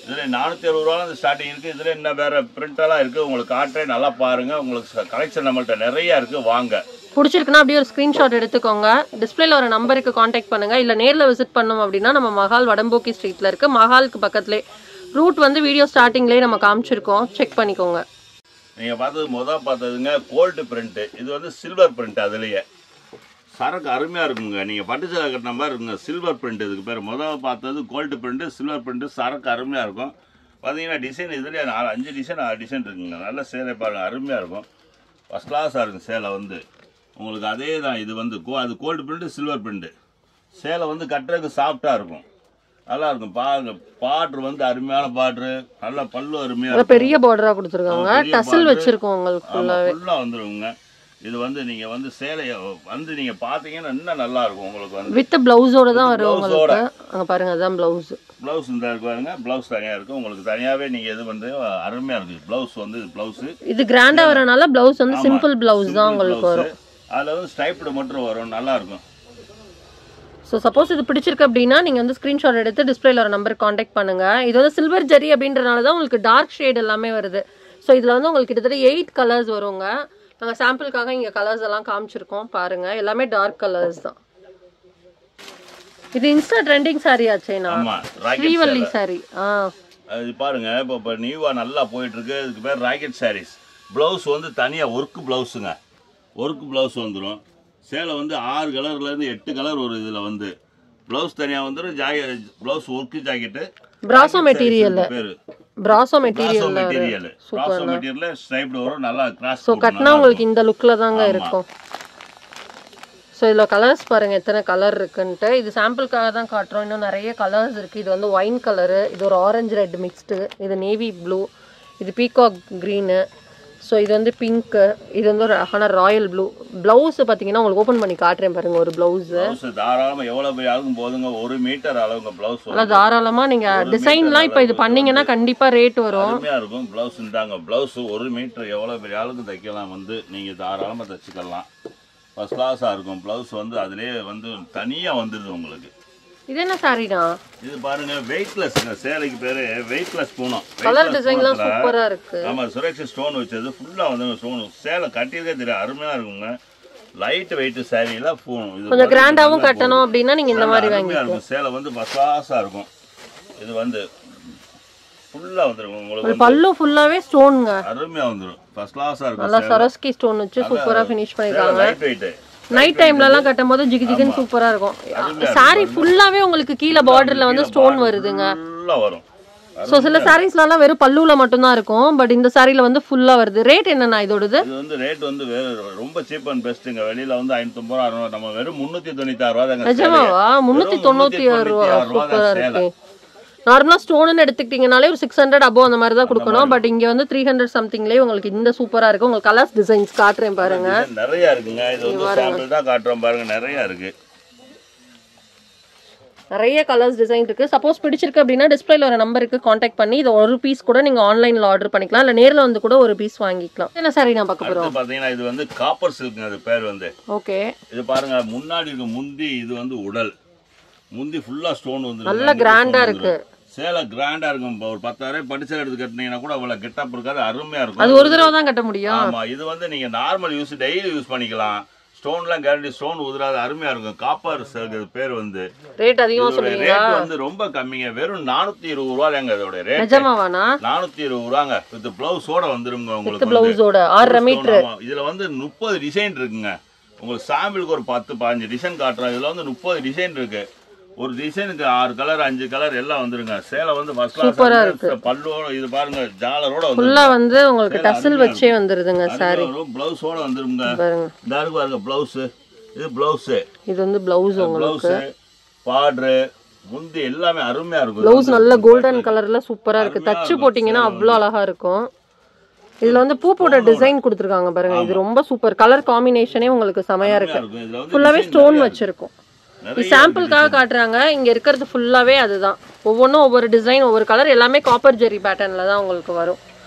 இதுல 460 ரூபாய் ஸ்டார்டிங் இருக்கு. இதுல என்ன வேற பிரிண்ட் எல்லாம் இருக்கு. உங்களுக்கு காட்டுறேன், நல்லா பாருங்க. உங்களுக்கு கலெக்ஷன் நம்மள்ட்ட நிறைய இருக்கு. வாங்க, பிடிச்சிருக்குன்னா அப்படியே ஒரு ஸ்கிரீன்ஷாட் எடுத்துக்கோங்க. டிஸ்பிளேல ஒரு நம்பருக்கு கான்டாக்ட் பண்ணுங்க. இல்ல நேர்ல விசிட் பண்ணோம் அப்படின்னா நம்ம மஹால் வடம்போக்கி ஸ்ட்ரீட்ல இருக்கு. மஹாலுக்கு பக்கத்துலேயே ரூட் வந்து வீடியோ ஸ்டார்டிங்லேயே நம்ம காமிச்சிருக்கோம், செக் பண்ணிக்கோங்க. நீங்கள் பார்த்ததுங்க கோல்டு பிரிண்ட்டு. இது வந்து சில்வர் பிரிண்ட். அதுலேயே சரக்கு அருமையாக இருக்குங்க. நீங்கள் பட்டு சேலை கட்டின மாதிரி இருக்குங்க. சில்வர் பிரிண்ட் இதுக்கு பேர். பார்த்தது கோல்டு பிரிண்ட்டு, சில்வர் பிரிண்ட்டு. சரக்கு அருமையாக இருக்கும். பார்த்தீங்கன்னா டிசைன் இதுலேயே 4-5 டிசைன் 6 டிசைன் இருக்குங்க. நல்ல சேலை பாருங்கள், அருமையாக இருக்கும். ஃபஸ்ட் கிளாஸாக இருக்கும் சேலை வந்து. உங்களுக்கு அதே தான். இது வந்து அது கோல்டு பிரிண்ட்டு, சில்வர் பிரிண்ட்டு. சேலை வந்து கட்டுறதுக்கு சாஃப்டாக இருக்கும், நல்லா இருக்கும். பாருங்க, பார்டர் வந்து அருமையான பார்டர். நல்ல பல்லு அருமையா இருக்கும். பெரிய பார்டரா கொடுத்துருக்காங்க. டசல் வச்சிருக்கோம் உங்களுக்கு ஃபுல்லாவே. ஃபுல்லா வந்துருங்க. இது வந்து நீங்க வந்து சேலைய வந்து நீங்க பாத்தீங்கன்னா இன்னும் நல்லா இருக்கும். உங்களுக்கு வந்து வித் ப்ளவுஸோட தான் வரும் உங்களுக்கு. அங்க பாருங்க, அதான் ப்ளவுஸ். ப்ளவுஸ் இந்த இருக்கு பாருங்க. ப்ளவுஸ் தனியா இருக்கு. உங்களுக்கு தனியாவே நீங்க இது வந்து அருமையா இருக்கு. ப்ளவுஸ் வந்து ப்ளவுஸ் இது கிராண்டா வரனால ப்ளவுஸ் வந்து சிம்பிள் ப்ளவுஸ் தான் உங்களுக்கு வரும். அதுல வந்து ஸ்ட்ரைப்டு மட்டும் வரும், நல்லா இருக்கும். ஸோ சப்போஸ் இது பிடிச்சிருக்கு அப்படின்னா நீங்கள் வந்து ஸ்க்ரீன்ஷாட் எடுத்து டிஸ்பிளேல ஒரு நம்பருக்கு காண்டாக்ட் பண்ணுங்கள். இது வந்து சில்வர் ஜெரி அப்படின்றனால தான் உங்களுக்கு டார்க் ஷேட் எல்லாமே வருது. ஸோ இதில் வந்து உங்களுக்கு கிட்டத்தட்ட 8 கலர்ஸ் வருங்க. நாங்கள் சாம்பிளுக்காக இங்கே கலர்ஸ் எல்லாம் காமிச்சிருக்கோம் பாருங்கள். எல்லாமே டார்க் கலர்ஸ் தான். இது இன்ஸ்டா ட்ரெண்டிங் சாரி ஆச்சேனா? ஸ்ரீவல்லி சாரி. அது பாருங்க, இப்போ நியூவா நல்லா போயிட்டு இருக்கு. இதுக்கு பேர் ராக்கெட் சாரீஸ். ப்ளவுஸ் வந்து தனியாக ஒர்க் ப்ளவுஸுங்க. ஒர்க் ப்ளவுஸ் வந்துடும். சேலை வந்து 6 கலர்லேருந்து 8 கலர் வரும். இதில் வந்து ப்ளவுஸ் தனியாக வந்துடும். Blouse work jacket. Brasso material பேர். Brasso material. Brasso material striped வரும், நல்லா கிராஸ். ஸோ கட்டினா உங்களுக்கு இந்த லுக்கில் தாங்க இருக்கும். ஸோ இதில் கலர்ஸ் பாருங்கள் எத்தனை கலர் இருக்குன்ட்டு. இது சாம்பிளுக்காக தான் காட்டுறோம். இன்னும் நிறைய கலர்ஸ் இருக்குது. இது வந்து ஒயின் கலரு, இது ஒரு ஆரஞ்சு ரெட் மிக்ஸ்டு, இது நேவி ப்ளூ, இது பீகாக் க்ரீனு. ஸோ இது வந்து பிங்க்கு. இது வந்து ஒரு அழகான ராயல் ப்ளூ. ப்ளவுஸ் பார்த்தீங்கன்னா உங்களுக்கு ஓப்பன் பண்ணி காட்டுறேன் பாருங்க. ஒரு ப்ளவுஸு தாராளமாக எவ்வளோ பெரிய அளவுக்கு போதுங்க, 1 மீட்டர் அளவுங்க ப்ளவுஸ். அதான் தாராளமாக நீங்கள் டிசைன்லாம் இப்போ இது பண்ணீங்கன்னா கண்டிப்பாக ரேட் வரும். அருமையாக இருக்கும். ப்ளவுஸ் இருந்தாங்க, ப்ளவுஸ் 1 மீட்டர் எவ்வளோ பெரிய அளவுக்கு தைக்கலாம், வந்து நீங்கள் தாராளமாக தைச்சிக்கலாம். ஃபர்ஸ்ட் கிளாஸாக இருக்கும். ப்ளவுஸ் வந்து அதிலே வந்து தனியாக வந்துடுது உங்களுக்கு. இது என்ன சாரிடா? இது பாருங்க வெயிட்லெஸ்ங்க. சேலைக்கு பேரு வெயிட்லெஸ் பூனம். கலர் டிசைன்லாம் சூப்பரா இருக்கு. ஆமா, சுரேஷ் ஸ்டோன் வச்சது ஃபுல்லா வந்து ஸ்டோன். சேலை கட்டியதே தெரியும், அருமையா இருக்குங்க. லைட் வெயிட் சாரியில பூனம். இது கொஞ்சம் கிராண்டாவும் கட்டணும் அப்படின்னா நீங்க இந்த மாதிரி வாங்கிக்கலாம். சேலை வந்து பசாசா இருக்கும். இது வந்து ஃபுல்லா வந்துரும் உங்களுக்கு. பல்லு ஃபுல்லாவே ஸ்டோன்ங்க. அருமையா வந்துரும். ஃபர்ஸ்ட் கிளாஸா இருக்கும். நல்லா சரஸ்கி ஸ்டோன் வச்சு சூப்பரா ஃபினிஷ் பண்ணிருக்காங்க. Light weight. நைட் டைம்ல எல்லாம் கட்டும்போது ஜிகு ஜிகுன்னு சூப்பரா இருக்கும். சாரி ஃபுல்லாவே உங்களுக்கு கீழ பார்டர்ல வந்து ஸ்டோன் வருதுங்க. ஃபுல்லா வரும். சோ சில சாரீஸ்லாம் வெறும் பல்லுல மட்டும் தான் இருக்கும். பட் இந்த சாரில வந்து ஃபுல்லா வருது. ரேட் என்னன்னா இதோடது? இது வந்து ரேட் வந்து ரொம்ப சீப் அண்ட் பெஸ்ட்ங்க. வெளியில வந்து 550 ரூபாய், நம்ம வெறும் 396 ரூபாய் தாங்க. நிஜமாவா? 396 ரூபாய். சூப்பரா இருக்கு. நார்மலா ஸ்டோன் எடுத்துக்கிட்டீங்கனாலே ஒரு 600 அபோவ் அந்த மாதிரி தான் கொடுக்கணும். பட் இங்க வந்து 300 சம்திங்லயே உங்களுக்கு இந்த சூப்பரா இருக்கு. உங்களுக்கு கலர்ஸ் டிசைன்ஸ் காட்டுறேன் பாருங்க. நிறைய இருக்குங்க. இது வந்து சாம்பிள் தான் காட்டுறோம் பாருங்க. நிறைய இருக்கு. நிறைய கலர்ஸ் டிசைன் இருக்கு. சப்போஸ் பிடிச்சிருக்கு அப்படின்னா டிஸ்பிளேல ஒரு நம்பருக்கு கான்டாக்ட் பண்ணி இது ஒரு பீஸ் கூட நீங்க ஆன்லைன்ல ஆர்டர் பண்ணிக்கலாம், இல்ல நேர்ல வந்து கூட ஒரு பீஸ் வாங்கிக்கலாம். என்ன சாரி நான் பார்க்க போறோம் பாத்தீங்கன்னா இது வந்து காப்பர் சில்க்ங்க. அது பேர் வந்து. ஓகே. இது பாருங்க முன்னாடி இருக்க முந்தி. இது வந்து உடல் முந்தி ஃபுல்லா ஸ்டோன் வந்து நல்ல கிராண்டா இருக்கு. சேலை கிராண்டா இருக்கும். ஒரு 10,000 படிச்சல் எடுத்து கட்டினீங்கன்னா கூட அவ்வளவு கெட்டப் இருக்காது. அருமையா இருக்கும். அது ஒரு தடவை தான் கட்ட முடியும். ஆமா, இது வந்து நீங்க நார்மல் யூஸ் டெய்லி யூஸ் பண்ணிக்கலாம். ஸ்டோன்லாம் கேரண்டி, ஸ்டோன் உதிராது. அருமையா இருக்கும். காப்பர் சில்க் பேர் வந்து. ரேட் அதிகமா சொல்றீங்க. ரேட் வந்து ரொம்ப கம்மிங்க. வெறும் 420 ரூபாய்ங்க இதோட ரேட். நிஜமாவானா? 420 ரூபாங்க. வித் பிளவுஸோட வந்துருங்க உங்களுக்கு. வித் பிளவுஸோட 6.5 மீட்டர். இதுல வந்து 30 டிசைன் இருக்குங்க. உங்களுக்கு சாம்பிளுக்கு ஒரு 10-15 டிசைன் காட்டுறோம். இதுல வந்து 30 டிசைன் இருக்கு. ஒரு டிசைனுக்கு 6 கலர் 5 கலர் எல்லாம் வந்துருங்க. சேலை வந்து ஃபர்ஸ்ட் கிளாஸ். பல்லோட இது பாருங்க ஜாலரோட வந்து ஃபுல்லா வந்து உங்களுக்கு டசல் வச்சே வந்துருதுங்க சாரி. ப்ளவுஸோட வந்துருங்க. இந்த இருக்கு பாருங்க ப்ளவுஸ். இது ப்ளவுஸ். இது வந்து ப்ளவுஸ் உங்களுக்கு. பார்டர் முந்தி எல்லாமே அருமையா இருக்கும். ப்ளவுஸ் நல்ல கோல்டன் கலர்ல சூப்பரா இருக்கு. தச்சு போட்டீங்கன்னா அவ்வளவு அழகா இருக்கும். இதுல வந்து பூ போட்ட டிசைன் கொடுத்துருக்காங்க பாருங்க. இது ரொம்ப சூப்பர். கலர் காம்பினேஷனே உங்களுக்கு செமையா இருக்கு. ஃபுல்லாவே ஸ்டோன் வச்சிருக்கும். சாம்பிளுக்காக காட்டுறாங்க. இங்க இருக்கிறது ஃபுல்லாவே அதுதான். ஒவ்வொன்றும் ஒவ்வொரு டிசைன், ஒவ்வொரு கலர், எல்லாமே காப்பர் ஜெரி பேட்டர்ன்ல தான் உங்களுக்கு வரும்.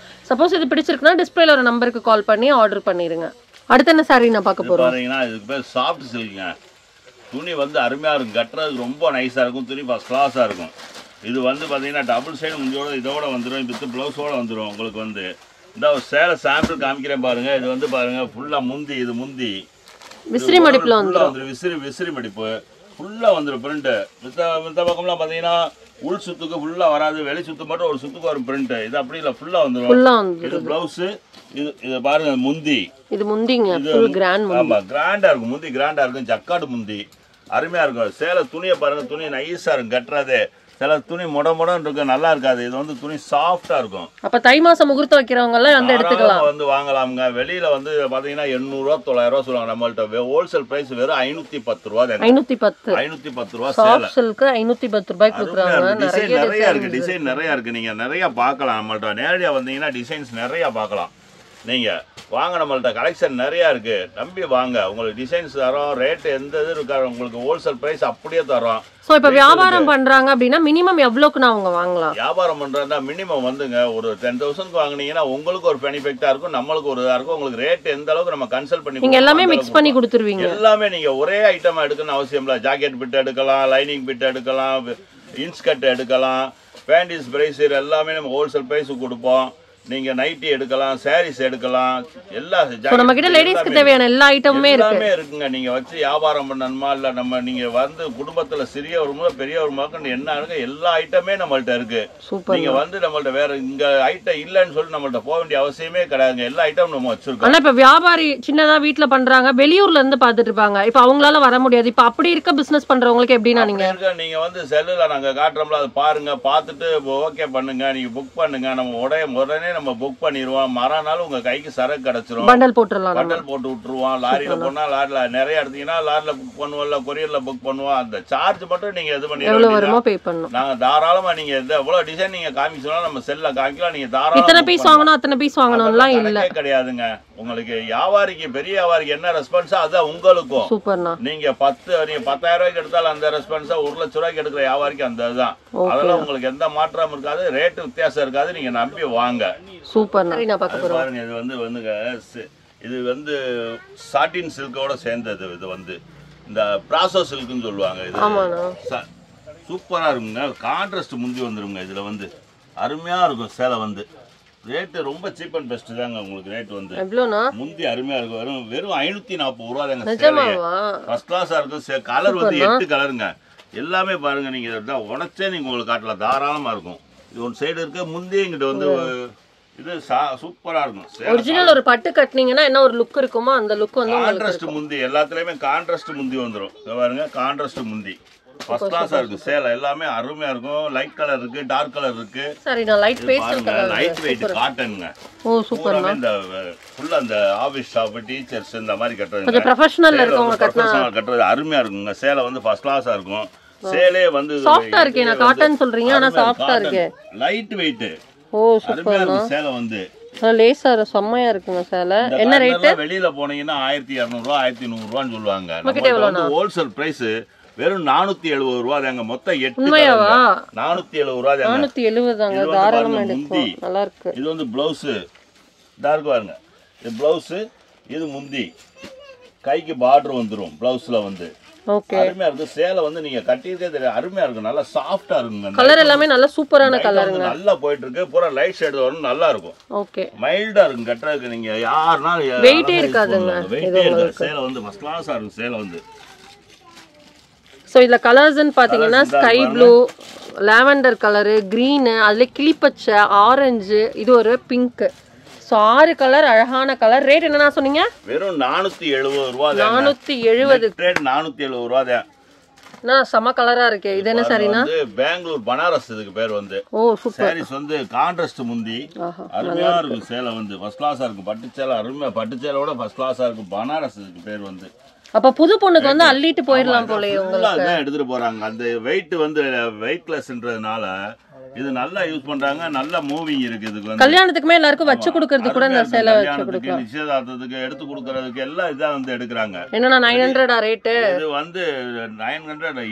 சப்போஸ் இது பிடிச்சிருக்குன்னா டிஸ்பிளேல ஒரு நம்பருக்கு கால் பண்ணி ஆர்டர் பண்ணிருங்க. அடுத்து என்ன சாரி நான் பார்க்க போறோம் பாத்தீங்கன்னா இதுக்கு பேர் சாஃப்ட் சில்க்ங்க. துணி வந்து அருமையா இருக்கும். கட்டுறதுக்கு ரொம்ப நைஸா இருக்கும். துணி ஃபர்ஸ்ட் கிளாஸா இருக்கும். இது வந்து பாத்தீங்கன்னா டபுள் சைடு முடிஞ்சோட இதோட வந்துடும். வித் பிளவுஸோட வந்துடும் உங்களுக்கு வந்து. இந்த சேலை சாம்பிள் காமிக்கிறேன் பாருங்க. இது வந்து பாருங்க ஃபுல்லா முந்தி. இது முந்தி விசிறி மடிப்புல வந்துரும். விசிறி மடிப்பு ஃபுல்லா வந்துடும். பிரிண்ட் இந்த பக்கம்லாம் பாத்தீங்கன்னா உள் சுத்துக்கு ஃபுல்லா வராது. வெளி சுத்து மட்டும் ஒரு சுத்துக்கு ஒரு பிரிண்ட். இது அப்படி இல்ல ஃபுல்லா வந்துடும். இது பிளவுஸ். இது பாருங்க முந்தி. இது முந்திங்க. ஃபுல் கிராண்ட் முந்தி. ஆமா, கிராண்டா இருக்கும். முந்தி கிராண்டா இருக்கும். ஜக்காடு முந்தி அருமையா இருக்கும். சேலை துணியை பாருங்க. துணி நைஸா இருக்கும். கட்டுறதே சில துணி மொடன்னு இருக்கு, நல்லா இருக்காது. இது வந்து துணி சாஃப்டா இருக்கும். அப்ப தை மாசம் முகூர்த்தம் வைக்கிறவங்க எல்லாம் வந்து எடுத்துக்கலாம், வந்து வாங்கலாம்ங்க. வெளியில வந்து பாத்தீங்கன்னா 800 ரூபா 900 ரூபா சொல்லுவாங்க. நம்மள்ட்ட ஹோல்சேல் பிரைஸ் வெறும் 510 ரூபா. 510 ரூபா சேலை. சில்க் 510 ரூபாய்க்கு கொடுக்குறாங்க. டிசைன் நிறைய இருக்கு. டிசைன் நிறைய இருக்கு. நீங்க நிறைய பார்க்கலாம். நம்மள்ட்ட நேரடியா வந்தீங்கன்னா டிசைன்ஸ் நிறைய பார்க்கலாம். நீங்க வாங்க, நம்மள்ட்ட கலெக்ஷன் நிறைய இருக்கு. நம்பி வாங்க. உங்களுக்கு டிசைன்ஸ் தரோம். ரேட் எந்த இது இருக்காது. உங்களுக்கு ஹோல்சேல் பிரைஸ் அப்படியே தரோம். சோ இப்ப வியாபாரம் பண்றாங்க அப்படின்னா மினிமம் எவ்வளவுக்குனா அவங்க வாங்கலாம்? வியாபாரம் பண்றதா மினிமம் வந்துங்க ஒரு 10,000க்கு வாங்குனீங்கன்னா உங்களுக்கு ஒரு பெனிஃபிட்டா இருக்கும், நம்மளுக்கு ஒரு இதா இருக்கும். உங்களுக்கு ரேட் எந்த அளவுக்கு நம்ம கன்சல்ட் பண்ணி நீங்க எல்லாமே மிக்ஸ் பண்ணி கொடுத்துருவீங்க. எல்லாமே நீங்க ஒரே ஐட்டம் எடுக்கணும்னு அவசியம் இல்லை. ஜாக்கெட் பிட் எடுக்கலாம், லைனிங் பிட் எடுக்கலாம், இன்ஸ்கர்ட் எடுக்கலாம், பேண்டிஸ் பிரைஸ் எல்லாமே நம்ம ஹோல்சேல் பிரைஸ் கொடுப்போம். நீங்க நைட்டி எடுக்கலாம், சாரீஸ் எடுக்கலாம், எல்லா நம்ம கிட்ட லேடிஸ்க்கு தேவையான எல்லா ஐட்டமுமே இருக்குங்க. நீங்க வச்சு வியாபாரம் பண்ணணுமா இல்ல நம்ம நீங்க வந்து குடும்பத்துல சிறியவர் முதல் பெரியவர் முதல் என்ன இருக்கு எல்லா ஐட்டமே நம்மள்ட்ட இருக்கு. நீங்க வந்து நம்மள்ட்ட வேற இங்க ஐட்டம் இல்லன்னு சொல்லி நம்மள்ட்ட போக வேண்டிய அவசியமே கிடையாதுங்க. எல்லா ஐட்டம் நம்ம வச்சிருக்கோம். ஆனா இப்ப வியாபாரி சின்னதா வீட்டுல பண்றாங்க, வெளியூர்ல இருந்து பாத்துட்டு இருப்பாங்க, இப்ப அவங்களால வர முடியாது. இப்ப அப்படி இருக்க பிசினஸ் பண்றவங்களுக்கு எப்படின்னா நீங்க வந்து செல்லுல நாங்க காட்டுறோம்ல, அதை பாருங்க, பார்த்துட்டு ஓகே பண்ணுங்க, நீங்க புக் பண்ணுங்க. நம்ம உடனே நம்ம புக் பண்ணிடுவோம். மறுநாள் உங்க கைக்கு சரக்கு கிடைச்சிரும். பண்டல் போட்டுடலாம். பண்டல் போட்டு விட்டுருவோம். லாரியில போனா லாரில நிறைய எடுத்தீங்கன்னா லாரில புக் பண்ணுவோம், இல்ல கொரியர்ல புக் பண்ணுவோம். அந்த சார்ஜ் மட்டும் நீங்க இது பண்ணிடுவோம். நாங்க தாராளமா நீங்க எவ்வளவு டிசைன் நீங்க காமிச்சோம்னா நம்ம செல்ல காமிக்கலாம். நீங்க தாராளமா இத்தனை பீஸ் வாங்கணும் அத்தனை பீஸ் வாங்கணும்லாம் இல்ல கிடையாதுங்க. உங்களுக்கு வியாபாரிக்கு பெரிய வியாபாரிக்கு என்ன ரெஸ்பான்ஸோ அதுதான் உங்களுக்கும். சூப்பர்ண்ணா. நீங்க 10,000 ரூபாய்க்கு எடுத்தாலும் அந்த ரெஸ்பான்ஸா 1,00,000 ரூபாய்க்கு எடுக்கிற வியாபாரிக்கு அந்த இதுதான். அதெல்லாம் உங்களுக்கு எந்த மாற்றம் இருக்காது, ரேட் வித்தியாசம் இருக்காது. நீங்க நம்பி வாங்க. சூப்பர்ண்ணா. பாருங்க இது வந்துங்க இது வந்து சாட்டின் சில்கோட சேர்ந்தது. இது வந்து இந்த பிராசோ சில்க்னு சொல்லுவாங்க. இது சூப்பரா இருக்குங்க. கான்ட்ராஸ்ட் முந்தி வந்துருங்க. இதுல வந்து அருமையா இருக்கும். சேலை வந்து ரேட்டு ரொம்ப சீப் அண்ட் பெஸ்ட் தாங்க. உங்களுக்கு ரேட் வந்து முந்தி அருமையா இருக்கும். வெறும் 540 ரூபா தாங்க. ஃபர்ஸ்ட் கிளாஸா இருக்கும். கலர் வந்து 8 கலருங்க. எல்லாமே பாருங்க. நீங்க உடச்சே நீங்க உங்களுக்கு காட்டலாம். தாராளமா இருக்கும். இது ஒரு சைடு இருக்கு. முந்தி இங்கிட்ட வந்து இது சூப்பரா இருக்கும். ஒரிஜினல் ஒரு பட்டு கட்டினீங்கன்னா என்ன ஒரு லுக் இருக்குமோ அந்த லுக் வந்து கான்ட்ராஸ்ட் முந்தி எல்லாத்துலயுமே கான்ட்ராஸ்ட் முந்தி வந்துரும். பாருங்க கான்ட்ராஸ்ட் முந்தி ஃபர்ஸ்ட் கிளாஸா இருக்கு. சேலை எல்லாமே அருமையா இருக்கும். லைட் கலர் இருக்கு, டார்க் கலர் இருக்கு. சரி நான் light pastel colour light weight காட்டன்ங்க. ஓ சூப்பர்ங்க. இந்த ஃபுல்லா அந்த ஆபீஸ் ஸ்டாஃப் டீச்சர்ஸ் இந்த மாதிரி கட்டறது கொஞ்சம் ப்ரொபஷனலா இருக்கவங்க கட்டறது அருமையா இருக்குங்க. சேலை வந்து ஃபர்ஸ்ட் கிளாஸா இருக்கும். சேலே வந்து சாஃப்ட்டா இருக்கு. நான் காட்டன் சொல்றீங்க ஆனா சாஃப்ட்டா இருக்கு. Light weight. ஓ சூப்பர்ங்க. சேலை வந்து லேசர் செம்மையா இருக்குங்க சேலை. என்ன ரேட்? வெளியில போனீங்கன்னா 1200 ரூபாய் 1100 ரூபாய்னு சொல்லுவாங்க. நம்ம ஹோல்சேல் பிரைஸ் வெறும் 470 ரூபா தாங்க. மொத்தம் 8 470 ரூபா தாங்க. 470 தாங்க. தாராளமா எடுக்கும். நல்லா இருக்கு. இது வந்து ப்ளவுஸ் டார்க் பாருங்க. இது ப்ளவுஸ், இது முந்தி. கைக்கு பார்டர் வந்துரும் ப்ளவுஸ்ல வந்து. ஓகே. அருமையா இருக்கு. சேலை வந்து நீங்க கட்டிட்டே தெரியும். அருமையா இருக்கு. நல்லா சாஃப்ட்டா இருக்குங்க. கலர் எல்லாமே நல்ல சூப்பரான கலருங்க. நல்லா போயிட்டு இருக்கு. பூரா லைட் ஷேட் வரும். நல்லா இருக்கும். ஓகே. மைல்டா இருக்கும். கட்டறதுக்கு நீங்க யாருனாலும் வெயிட்டே இருக்காதுங்க. வெயிட்டே இருக்காது. சேலை வந்து ஃபர்ஸ்ட் கிளாஸா இருக்கும். சேலை வந்து ஸோ இதில் கலர்ஸ்ன்னு பார்த்தீங்கன்னா sky blue, lavender colour, green, அதில் கிளிப்பச்சை, ஆரஞ்சு, இது ஒரு பிங்க்கு. ஸோ 6 கலர் அழகான கலர். ரேட் என்னன்னா சொன்னீங்க? வெறும் 470 ரூபா. 470. ரேட் 470 ரூபா தான். நான் செம கலரா இருக்கு. இது என்ன சாரினா? பெங்களூர் பனாரஸ் இதுக்கு பேர் வந்து. ஓ சூப்பர். சாரீஸ் வந்து கான்ட்ராஸ்ட் முந்தி அருமையா இருக்கும். சேலை வந்து ஃபர்ஸ்ட் கிளாஸா இருக்கும். பட்டு சேலை அருமையா. பட்டு சேலையோட ஃபர்ஸ்ட் கிளாஸா இருக்கும். பனாரஸ் இதுக்கு பேர் வந்து. அப்ப புது பொண்ணுக்கு வந்து அள்ளிட்டு போயிடலாம் போல. உங்களுக்கு எடுத்துட்டு போறாங்க. அந்த வெயிட் வந்து வெயிட்லெஸ்ன்றதுனால இது நல்லா யூஸ் பண்றாங்க. நல்ல மூவிங் இருக்கு. இதுக்கு வந்து கல்யாணத்துக்குமே எல்லாருக்கும் வச்சு கொடுக்கறதுக்கு கூட இந்த சேலை வச்சு கொடுக்கலாம். நிச்சயதார்த்தத்துக்கு எடுத்து கொடுக்கறதுக்கு எல்லாம் இதா வந்து எடுக்கறாங்க. என்னன்னா 900 ரேட். இது வந்து 900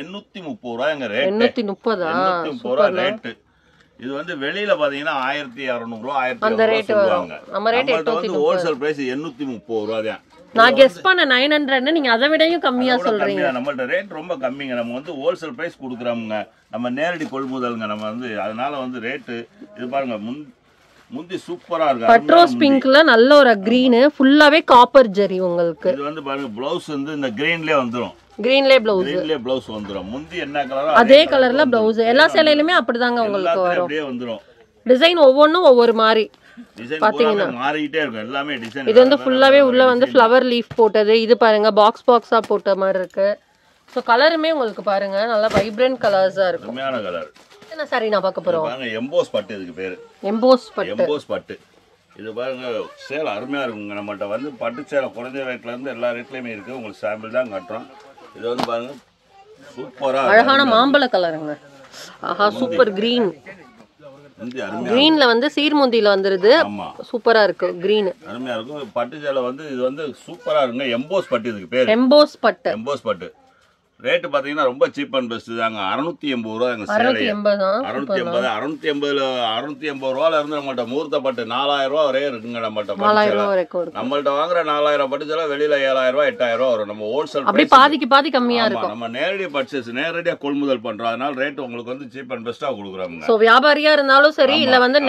830 ரூபாய்ங்க ரேட். 830 ரூபாய் ரேட். இது வந்து வெளியில பாத்தீங்கன்னா 1600 ரூபாய் 1000 ரூபாய் சொல்லுவாங்க. நம்ம ரேட் வந்து ஹோல்சேல் பிரைஸ் 830 ரூபாய் தான். நான் கெஸ் பண்ண 900 நீங்க அதை விடையும் கம்மியா சொல்றீங்க. நம்மள்ட்ட ரேட் ரொம்ப கம்மிங்க. நம்ம வந்து ஹோல்சேல் பிரைஸ் கொடுக்குறோம்ங்க. நம்ம நேரடி கொள்முதல்ங்க. நம்ம வந்து அதனால வந்து ரேட்டு இது பாருங்க. முந்தி சூப்பரா இருக்கு. பட்ரோஸ் பிங்க்ல நல்ல ஒரு கிரீன், ஃபுல்லாவே காப்பர் ஜெரி. உங்களுக்கு இது வந்து பாருங்க ப்ளவுஸ் வந்து இந்த கிரீன்லயே வந்துரும். கிரீன்லயே ப்ளவுஸ். கிரீன்லயே ப்ளவுஸ் வந்துரும். முந்தி என்ன கலரோ அதே கலர்ல ப்ளவுஸ். எல்லா சேலையிலுமே அப்படிதாங்க உங்களுக்கு வரும். அப்படியே வந்துரும். டிசைன் ஒவ்வொன்றும் ஒவ்வொரு மாதிரி பாத்தீங்கன்னா மாறிட்டே இருக்கும். எல்லாமே டிசைன். இது வந்து ஃபுல்லாவே உள்ள வந்து ஃப்ளவர் லீஃப் போட்டது. இது பாருங்க பாக்ஸா போட்ட மாதிரி இருக்கு. சோ கலருமே உங்களுக்கு பாருங்க நல்லா வைப்ரண்ட் கலர்ஸா இருக்கும். உண்மையான கலர். என்ன சாரி நான் பார்க்க போறோம்? பாருங்க எம்போஸ் பட்டு இதுக்கு பேரு. எம்போஸ் பட்டு. இது பாருங்க சேலை அருமையா இருக்குங்க. நம்மகிட்ட வந்து பட்டு சேலை குறைஞ்ச ரேட்ல இருந்து எல்லா ரேட்லயுமே இருக்கு. உங்களுக்கு சாம்பிள் தான் காட்டுறோம். இது வந்து பாருங்க சூப்பரா அழகான மாம்பழ கலருங்க. ஆஹா சூப்பர் கிரீன். கிரீன்ல வந்து சீர்முந்தியில வந்துருது. சூப்பரா இருக்கு. கிரீன் அருமையா இருக்கும். பட்டு சேலை வந்து இது வந்து சூப்பரா இருக்குங்க. எம்போஸ் பட்டு இதுக்கு பேரு. எம்போஸ் பட்டு. ரேட் பாத்தீங்கன்னா ரொம்ப சீப் அண்ட் பெஸ்ட் தாங்க. 680 ரூபா. 680 ரூபால இருந்து நம்மள்ட்ட முகூர்த்த பட்டு 4000 ரூபா வரையும் இருக்குங்க. நம்மள்ட்ட வாங்குற 4000 பட்டு சேலை வெளியில 7000 ரூபாய் 8000 ரூபா வரும். நம்ம ஹோல்சேல் அப்படி பாதிக்கு பாதி கம்மியா இருக்கும். நம்ம நேரடி பர்ச்சேஸ் நேரடியா கொள்முதல் பண்றோம். அதனால ரேட் உங்களுக்கு வந்து சீப் அண்ட் பெஸ்டா கொடுக்குறாங்க. சோ வியாபாரியா இருந்தாலும் சரி இல்ல வந்து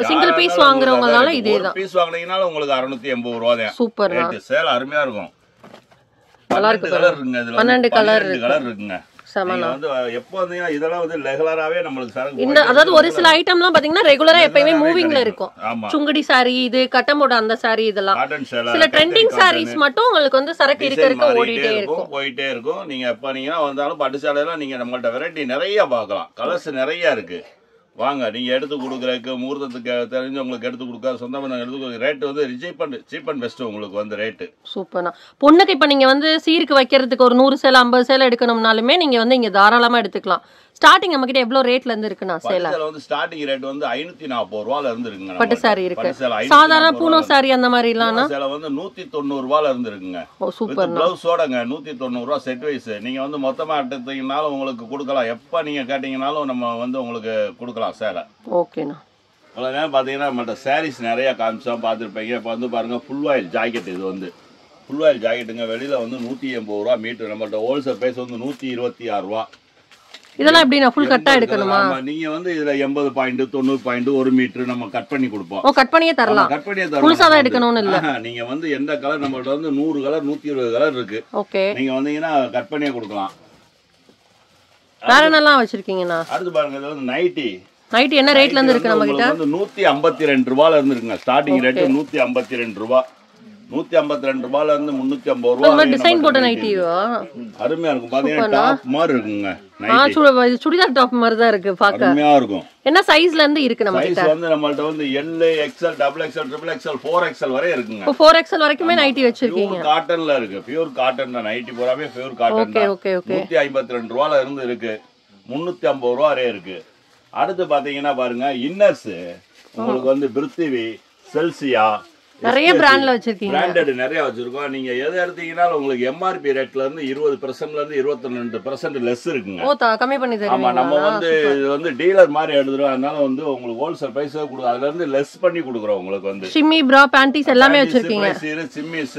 சிங்கிள் பீஸ் வாங்குறவங்கனால இதேதான். பீஸ் வாங்குனீங்கனால உங்களுக்கு 680 ரூபா தான். சூப்பர். சேலை அருமையா இருக்கும். நல்லா இருக்கு. கலர் இருக்குங்க. இதுல 12 கலர் இருக்குங்க. நீங்க வந்து எப்போ வந்தீங்கன்னா இதெல்லாம் வந்து ரெகுலராவே நமக்கு சரக்கு இந்த அதாவது ஒரு சில ஐட்டம்லாம் பாத்தீங்கன்னா ரெகுலரா எப்பவுமே மூவிங்ல இருக்கும். சுங்குடி சாரி, இது கட்டமோட அந்த சாரி, இதெல்லாம் சில ட்ரெண்டிங் சாரீஸ் மட்டும் உங்களுக்கு வந்து சரக்கு இருக்க ஓடிட்டே இருக்கும், போயிட்டே இருக்கும். நீங்க எப்ப நீங்க வந்தாலும் பட்டு சேலையெல்லாம் நீங்க நம்மள்ட்ட வெரைட்டி நிறைய பார்க்கலாம். கலர்ஸ் நிறைய இருக்கு. வாங்க நீங்க எடுத்து கொடுக்குறதுக்கு முகூர்த்தத்துக்கு தெரிஞ்சவங்களுக்கு எடுத்து கொடுக்க சொந்தமாக நாங்கள் எடுத்து கொடுக்குற ரேட்டு வந்து சீப் அண்ட் பெஸ்ட் உங்களுக்கு வந்து ரேட்டு. சூப்பர்ண்ணா. பொண்ணுக்கு இப்போ நீங்கள் வந்து சீருக்கு வைக்கிறதுக்கு ஒரு 100 சேலை 50 சேலை எடுக்கணும்னாலுமே நீங்கள் வந்து இங்கே தாராளமாக எடுத்துக்கலாம். ஸ்டார்டிங் நம்ம கிட்ட எவ்வளவு ரேட்ல இருந்து இருக்குண்ணா சேலை? வந்து ஸ்டார்டிங் ரேட் வந்து 540 ரூபாயில இருந்து இருக்குங்க. பட்டு சாரி இருக்கு. சாதாரண பூனோ சாரி அந்த மாதிரி இல்லனா சேலை வந்து 190 ரூபாயில இருந்து இருக்குங்க. ஓ சூப்பர். ப்ளவுஸோடங்க 190 ரூபாய் செட் வைஸ். நீங்க வந்து மொத்தமா எடுத்தீங்கனாலும் உங்களுக்கு கொடுக்கலாம். எப்ப நீங்க கேட்டீங்கனாலும் நம்ம வந்து உங்களுக்கு கொடுக்கலாம் சேலை. ஓகேண்ணா. அவ்வளவு நேரம் பாத்தீங்கன்னா நம்மள்ட்ட சாரீஸ் நிறைய காமிச்சோம் பார்த்துருப்பீங்க. இப்போ வந்து பாருங்க ஃபுல் ஆயில் ஜாக்கெட். இது வந்து ஃபுல் ஆயில் ஜாக்கெட்டுங்க. வெளியில வந்து 180 ரூபா மீட்டர். நம்மள்ட்ட ஹோல்சேல் பிரைஸ் வந்து 126 ரூபா. இதெல்லாம் எப்படி நான் ஃபுல் கட்டா எடுக்கணுமா? நீங்க வந்து இதுல 80 பாயிண்ட் 90 பாயிண்ட் 1 மீட்டர் நம்ம கட் பண்ணி கொடுப்போம். ஓ கட் பண்ணியே தரலாம். கட் பண்ணியே தரலாம். முழுசா தான் எடுக்கணும்னு இல்ல. நீங்க வந்து எந்த கலர் நம்மள்ட்ட வந்து 100 கலர் 120 கலர் இருக்கு. ஓகே. நீங்க வந்தீங்கன்னா கட் பண்ணியே கொடுக்கலாம். வேற என்னலாம் வச்சிருக்கீங்கண்ணா? அடுத்து பாருங்க இது வந்து நைட்டி. நைட்டி என்ன ரேட்ல இருந்து இருக்கு நம்ம கிட்ட? வந்து 152 ரூபாயில இருந்து இருக்குங்க. ஸ்டார்டிங் ரேட் 152 ரூபாய். 152 ரூபாயில இருந்து 350 ரூபாய். நம்ம டிசைன் போட்ட நைட்டிவா? அருமையா இருக்கும். பாத்தீங்கன்னா டாப் மாதிரி இருக்குங்க. நைட்டி சுடிதார் டாப் மாதிரி தான் இருக்கு பாக்க. அருமையா இருக்கும். என்ன சைஸ்ல இருந்து இருக்கு நம்ம கிட்ட? சைஸ் வந்து நம்மள்ட்ட வந்து L, XL, XXL, XXL, 4XL வரை இருக்குங்க. ஓ 4XL வரைக்குமே நைட்டி வச்சிருக்கீங்க. பியூர் காட்டன்ல இருக்கு. பியூர் காட்டன் தான் நைட்டி பூராமே பியூர் காட்டன் தான். Okay okay. 152 ரூபாயில இருந்து இருக்கு. 350 ரூபாய் வரை இருக்கு. அடுத்து பாத்தீங்கன்னா பாருங்க இன்னர்ஸ். உங்களுக்கு வந்து பிருத்திவி, செல்சியா நிறைய பிராண்ட்ல வச்சிருக்கீங்க. பிராண்டட் நிறைய வச்சிருக்கோம். நீங்க எதை எடுத்தீங்கனாலும் உங்களுக்கு MRP ரேட்ல இருந்து 20% ல இருந்து 22% லெஸ் இருக்குங்க. ஓ கம்மி பண்ணி தருவீங்க. ஆமா நம்ம வந்து இது வந்து டீலர் மாதிரி எடுத்துறோம். அதனால வந்து உங்களுக்கு ஹோல்சேல் பிரைஸ் கொடுக்குறோம். அதுல இருந்து லெஸ் பண்ணி கொடுக்குறோம் உங்களுக்கு வந்து. ஷிம்மி பிரா பேண்டீஸ் எல்லாமே வச்சிருக்கீங்க. சிம்மிஸ்,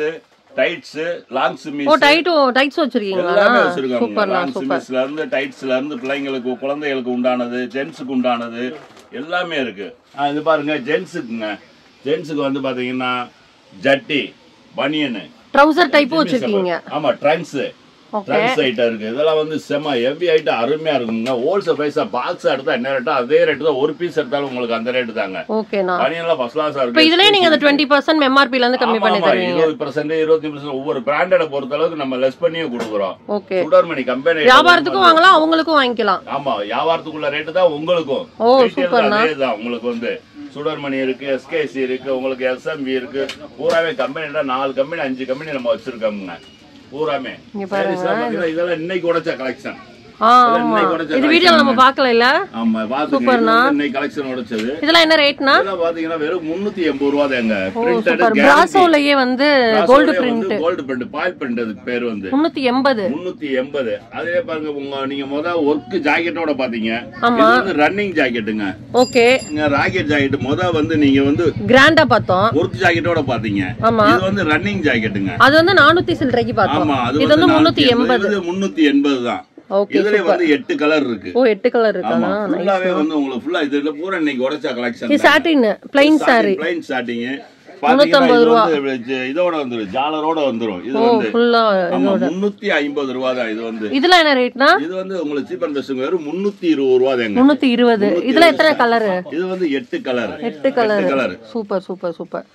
டைட்ஸ், லாங் சிம்மிஸ். ஓ டைட்ஸ் வச்சிருக்கீங்களா? எல்லாமே வச்சிருக்காங்க. சூப்பர் லாங் சிம்மிஸ்ல இருந்து டைட்ஸ்ல இருந்து பிள்ளைங்களுக்கு குழந்தைகளுக்கு உண்டானது, ஜென்ட்ஸ்க்கு உண்டானது எல்லாமே இருக்கு. இது பாருங்க ஜென்ட்ஸ்க்குங்க. ஜென்ட்ஸ்க்கு வந்து பாத்தீங்கன்னா ஜட்டி, பனியன், ட்ரவுசர் டைப் வச்சிருக்கீங்க. ஆமா ட்ரங்க்ஸ் ஐட்டம் இருக்கு. இதெல்லாம் வந்து செம ஹெவி ஐட்டம் அருமையா இருக்குங்க. ஹோல்சேல் பிரைஸா பாக்ஸ் எடுத்தா என்ன ரேட்டோ அதே ரேட் தான். ஒரு பீஸ் எடுத்தாலும் உங்களுக்கு அந்த ரேட் தாங்க. ஓகேனா பனியன்லாம் ஃபர்ஸ்ட் கிளாஸா இருக்கு. இப்போ இதுலயே நீங்க அந்த 20% MRP ல இருந்து கம்மி பண்ணி தருவீங்க. 20% 25% ஒவ்வொரு பிராண்டட பொறுத்த அளவுக்கு நம்ம லெஸ் பண்ணியே கொடுக்குறோம். ஓகே. சுடர்மணி கம்பெனி வியாபாரத்துக்கும் வாங்கலாம் அவங்களுக்கும் வாங்கிக்கலாம். ஆமா வியாபாரத்துக்குள்ள ரேட் தான் உங்களுக்கும். ஓ சூப்பர்னா. அதேதான் உங்களுக்கு வந்து சுடர்மணி இருக்கு, SKC இருக்கு, உங்களுக்கு SMV இருக்கு. பூராவே கம்பெனில 4 கம்பெனி 5 கம்பெனி நம்ம வச்சிருக்கோம்ங்க. பூராமே இதெல்லாம் இன்னைக்கு உடைச்ச கலெக்ஷன். இது வீடியோல நம்ம பார்க்கல இல்ல? ஆமா பாத்துக்கோங்க. இன்னைக்கு கலெக்ஷன் உடைச்சது. இதெல்லாம் என்ன ரேட்னா? இதெல்லாம் பாத்தீங்கன்னா வெறும் 380 ரூபாய் தாங்க. பிரிண்டட் பிராசோலயே வந்து gold print. Gold print foil print அதுக்கு பேர் வந்து 380. அதே பாருங்க நீங்க முத வர்க் ஜாக்கெட்டோட பாத்தீங்க. இது வந்து ரன்னிங் ஜாக்கெட்டுங்க. ஓகே. நீங்க ராக்கெட் ஜாக்கெட் முத வந்து நீங்க வந்து கிராண்டா பார்த்தோம். வர்க் ஜாக்கெட்டோட பாத்தீங்க. இது வந்து ரன்னிங் ஜாக்கெட்டுங்க. அது வந்து 400 சில்ட்ரைக்கு பார்த்தோம். ஆமா இது வந்து 380. இது 380 தான். இதுல வந்து 8 கலர் இருக்கு. ஓ 8 கலர் இருக்கா? ஃபுல்லாவே வந்து உங்களுக்கு ஃபுல்லா இதுல பூரா இன்னைக்கு உடைச்ச கலெக்ஷன். இது சாட்டின் ப்ளைன் சாரி. ப்ளைன் சாட்டிங் 350 ரூபாய். இதோட வந்துரும் ஜாலரோட வந்துரும். இது வந்து ஃபுல்லா 350 ரூபாய் தான். இது வந்து இதெல்லாம் என்ன ரேட்னா? இது வந்து உங்களுக்கு சீப் அண்ட் பெஸ்ட் வெறும் 320 ரூபாய் தாங்க. 320. இதுல எத்தனை கலர்? இது வந்து 8 colour. 8 colour. Super super super.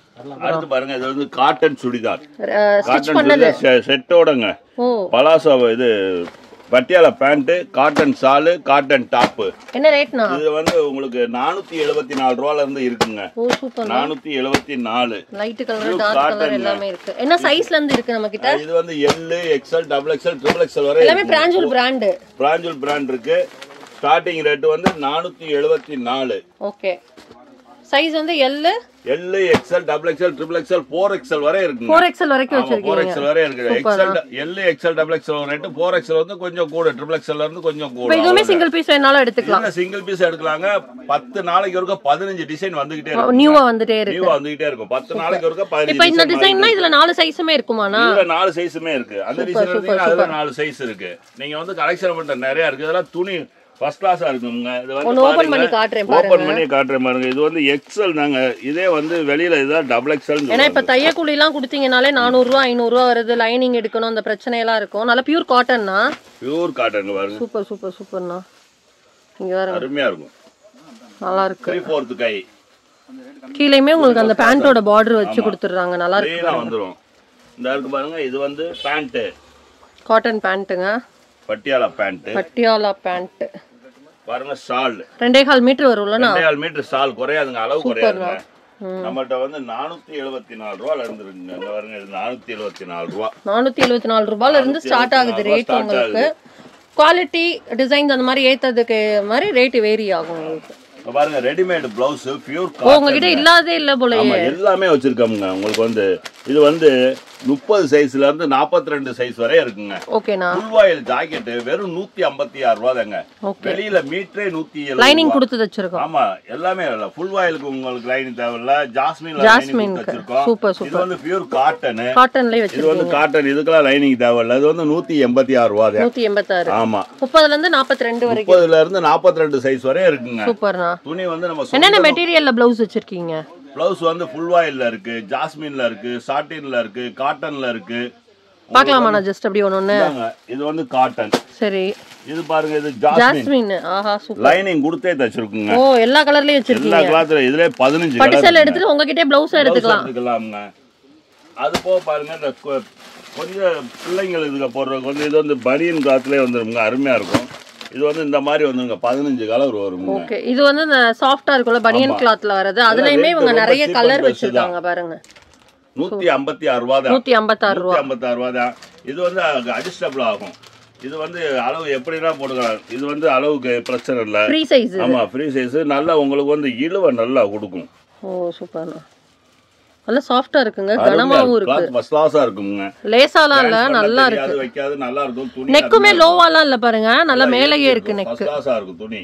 அடுத்து பாருங்க இது வந்து காட்டன் சுடிதார். ஸ்டிட்ச் பண்ணது செட்டோடங்க. பலாசோ இது Patiala pant, cotton shawl, cotton top. என்ன ரேட்னா? இது வந்து உங்களுக்கு 474 ரூபாயில இருந்து இருக்குங்க. ஓ super. 474. Light colour, dark colour எல்லாமே இருக்கு. என்ன சைஸ்ல இருந்து இருக்கு நம்ம கிட்ட? இது வந்து L, XL, XXL, XXL வரை எல்லாமே பிராஞ்சல் பிராண்ட் இருக்கு. ஸ்டார்டிங் ரேட் வந்து 474. ஓகே. சைஸ் வந்து L, XL, XXL, XXL, 4XL வரை இருக்கு. 4XL வரைக்கும் வச்சிருக்கீங்க. 4XL வரை இருக்கு. L, XL, XXL rate 4XL வந்து கொஞ்சம் கூட, XXL இருந்து கொஞ்சம் கூட. இதுவுமே சிங்கிள் பீஸ் வேணாலும் எடுத்துக்கலாம். Single piece எடுக்கலாங்க. 10 நாளைக்கு ஒருக்க 15 டிசைன் வந்துகிட்டே இருக்கும். நியூவா வந்துட்டே இருக்கும். 10 நாளைக்கு ஒருக்க 15. இப்போ இந்த டிசைன்னா இதுல 4 சைஸுமே இருக்குமானா? இதுல 4 சைஸுமே இருக்கு. அந்த டிசைன் எடுத்தீங்கன்னா அதுல 4 சைஸ் இருக்கு. நீங்க வந்து கலெக்ஷன் பண்ண நிறைய இருக்கு. இதெல்லாம் துணி ஃபர்ஸ்ட் கிளாஸா இருக்குங்க. இது வந்து ஓபன் பண்ணி காட்றேன் பாருங்க. இது வந்து XL தாங்க. இதே வந்து வெளியில இதுதான் XXL. ஏன்னா இப்ப தைய கூலி எல்லாம் கொடுத்தீங்கனாலே 400 ரூபாய் 500 ரூபாய் வருது. லைனிங் எடுக்கணும், அந்த பிரச்சனை எல்லாம் இருக்கும். நல்ல பியூர் காட்டன்னா. பியூர் காட்டன் பாருங்க. சூப்பர்ண்ணா. இங்க பாருங்க. அருமையா இருக்கும். நல்லா இருக்கு. 3/4 கை. கீழேயுமே உங்களுக்கு அந்த பேண்டோட பார்டர் வச்சு கொடுத்துறாங்க. நல்லா இருக்கு. வந்துரும். இந்த இருக்கு பாருங்க. இது வந்து பேண்ட். காட்டன் பேண்ட்டுங்க. பட்டியாலா பேண்ட். பாருங்க ஷால் 2.25 மீட்டர் வரும்லண்ணா. 2.25 மீட்டர் ஷால் குறையாதுங்க, அளவு குறையாதுங்க. நம்மகிட்ட வந்து 474 ரூபாயில இருந்துருக்குங்க. இந்த பாருங்க, இது 474 ரூபா. 474 ரூபாயில இருந்து ஸ்டார்ட் ஆகுது ரேட் உங்களுக்கு. குவாலிட்டி டிசைன்ஸ் அந்த மாதிரி ஏத்ததுக்கு மாதிரி ரேட் வேரி ஆகும் உங்களுக்கு. பாருங்க ரெடிமேட் பிளவுஸ் பியூர் காட்டன். உங்ககிட்ட இல்லாதே இல்ல போலயே. ஆமா எல்லாமே வச்சிருக்கோம்ங்க. உங்களுக்கு வந்து இது வந்து 30 சைஸ்ல இருந்து 42 சைஸ் வரை இருக்குங்க. ஓகேனா. ஃபுல் வாயில் ஜாக்கெட் வெறும் 156 ரூபாய் தாங்க. வெளியில மீட்டரே 170. லைனிங் கொடுத்து வச்சிருக்கோம். ஆமா எல்லாமே இல்ல. ஃபுல் வாயிலுக்கு உங்களுக்கு லைனிங் தேவையில்ல. ஜாஸ்மின்ல லைனிங் வச்சிருக்கோம். Super super. இது வந்து பியூர் காட்டன். காட்டன்லயே வச்சிருக்கோம். இது வந்து காட்டன், இதுக்கெல்லாம் லைனிங் தேவையில்ல. இது வந்து 186 ரூபாய் தான். 186. ஆமா. 30ல இருந்து 42 வரைக்கும். 30ல இருந்து 42 சைஸ் வரை இருக்குங்க. சூப்பர்ண்ணா. துணி வந்து நம்ம என்னென்ன மெட்டீரியல்ல ப்ளவுஸ் வச்சிருக்கீங்க? ப்ளவுஸ் வந்து ஃபுல் வாயில்ல இருக்கு, ஜாஸ்மின்ல இருக்கு, சாட்டின்ல இருக்கு, காட்டன்ல இருக்கு. பார்க்கலாமா? நான் ஜஸ்ட் அப்படி ஒண்ணு. இது வந்து காட்டன். சரி. இது பாருங்க, இது ஜாஸ்மின். ஆஹா சூப்பர். லைனிங் கொடுத்தே தச்சிருக்குங்க. ஓ எல்லா கலர்லயும் வச்சிருக்கீங்க. எல்லா கலர்ல இதுல 15 பட்டு சேலை எடுத்துட்டு உங்ககிட்ட ப்ளவுஸ் எடுத்துக்கலாம்ங்க. அது போக பாருங்க, இந்த கொஞ்சம் பிள்ளைங்களுக்கு இதுல போடுறதுக்கு வந்து இது வந்து பனியன் கிளாத்லயே வந்துருங்க, அருமையா இருக்கும். இது வந்து இந்த மாதிரி வந்துங்க 15 கலர் வரும். ஓகே. இது வந்து சாஃப்ட்டா இருக்கும்ல பனியன் கிளாத்ல வரது. அதுலயுமே இவங்க நிறைய கலர் வச்சிருக்காங்க பாருங்க. 156 ரூபாய் தான். 156 ரூபாய். 156 ரூபாய் தான். இது வந்து அட்ஜஸ்டபிள் ஆகும். இது வந்து அளவு எப்படினா போடுறாங்க. இது வந்து அளவுக்கு பிரச்சனை இல்ல. Free size. ஆமா ஃப்ரீ சைஸ். நல்லா உங்களுக்கு வந்து இழுவை நல்லா கொடுக்கும். ஓ சூப்பர்ண்ணா. நல்ல சாஃப்ட்டா இருக்குங்க, கனமாவும் இருக்கு. ஃபர்ஸ்ட் கிளாஸா இருக்குங்க. லேசாலாம் இல்ல, நல்லா இருக்கு. அது வைக்காது, நல்லா இருக்கும். துணி நெக்குமே லோவாலாம் இல்ல பாருங்க, நல்ல மேலேயே இருக்கு நெக். ஃபர்ஸ்ட் கிளாஸா இருக்கும் துணி.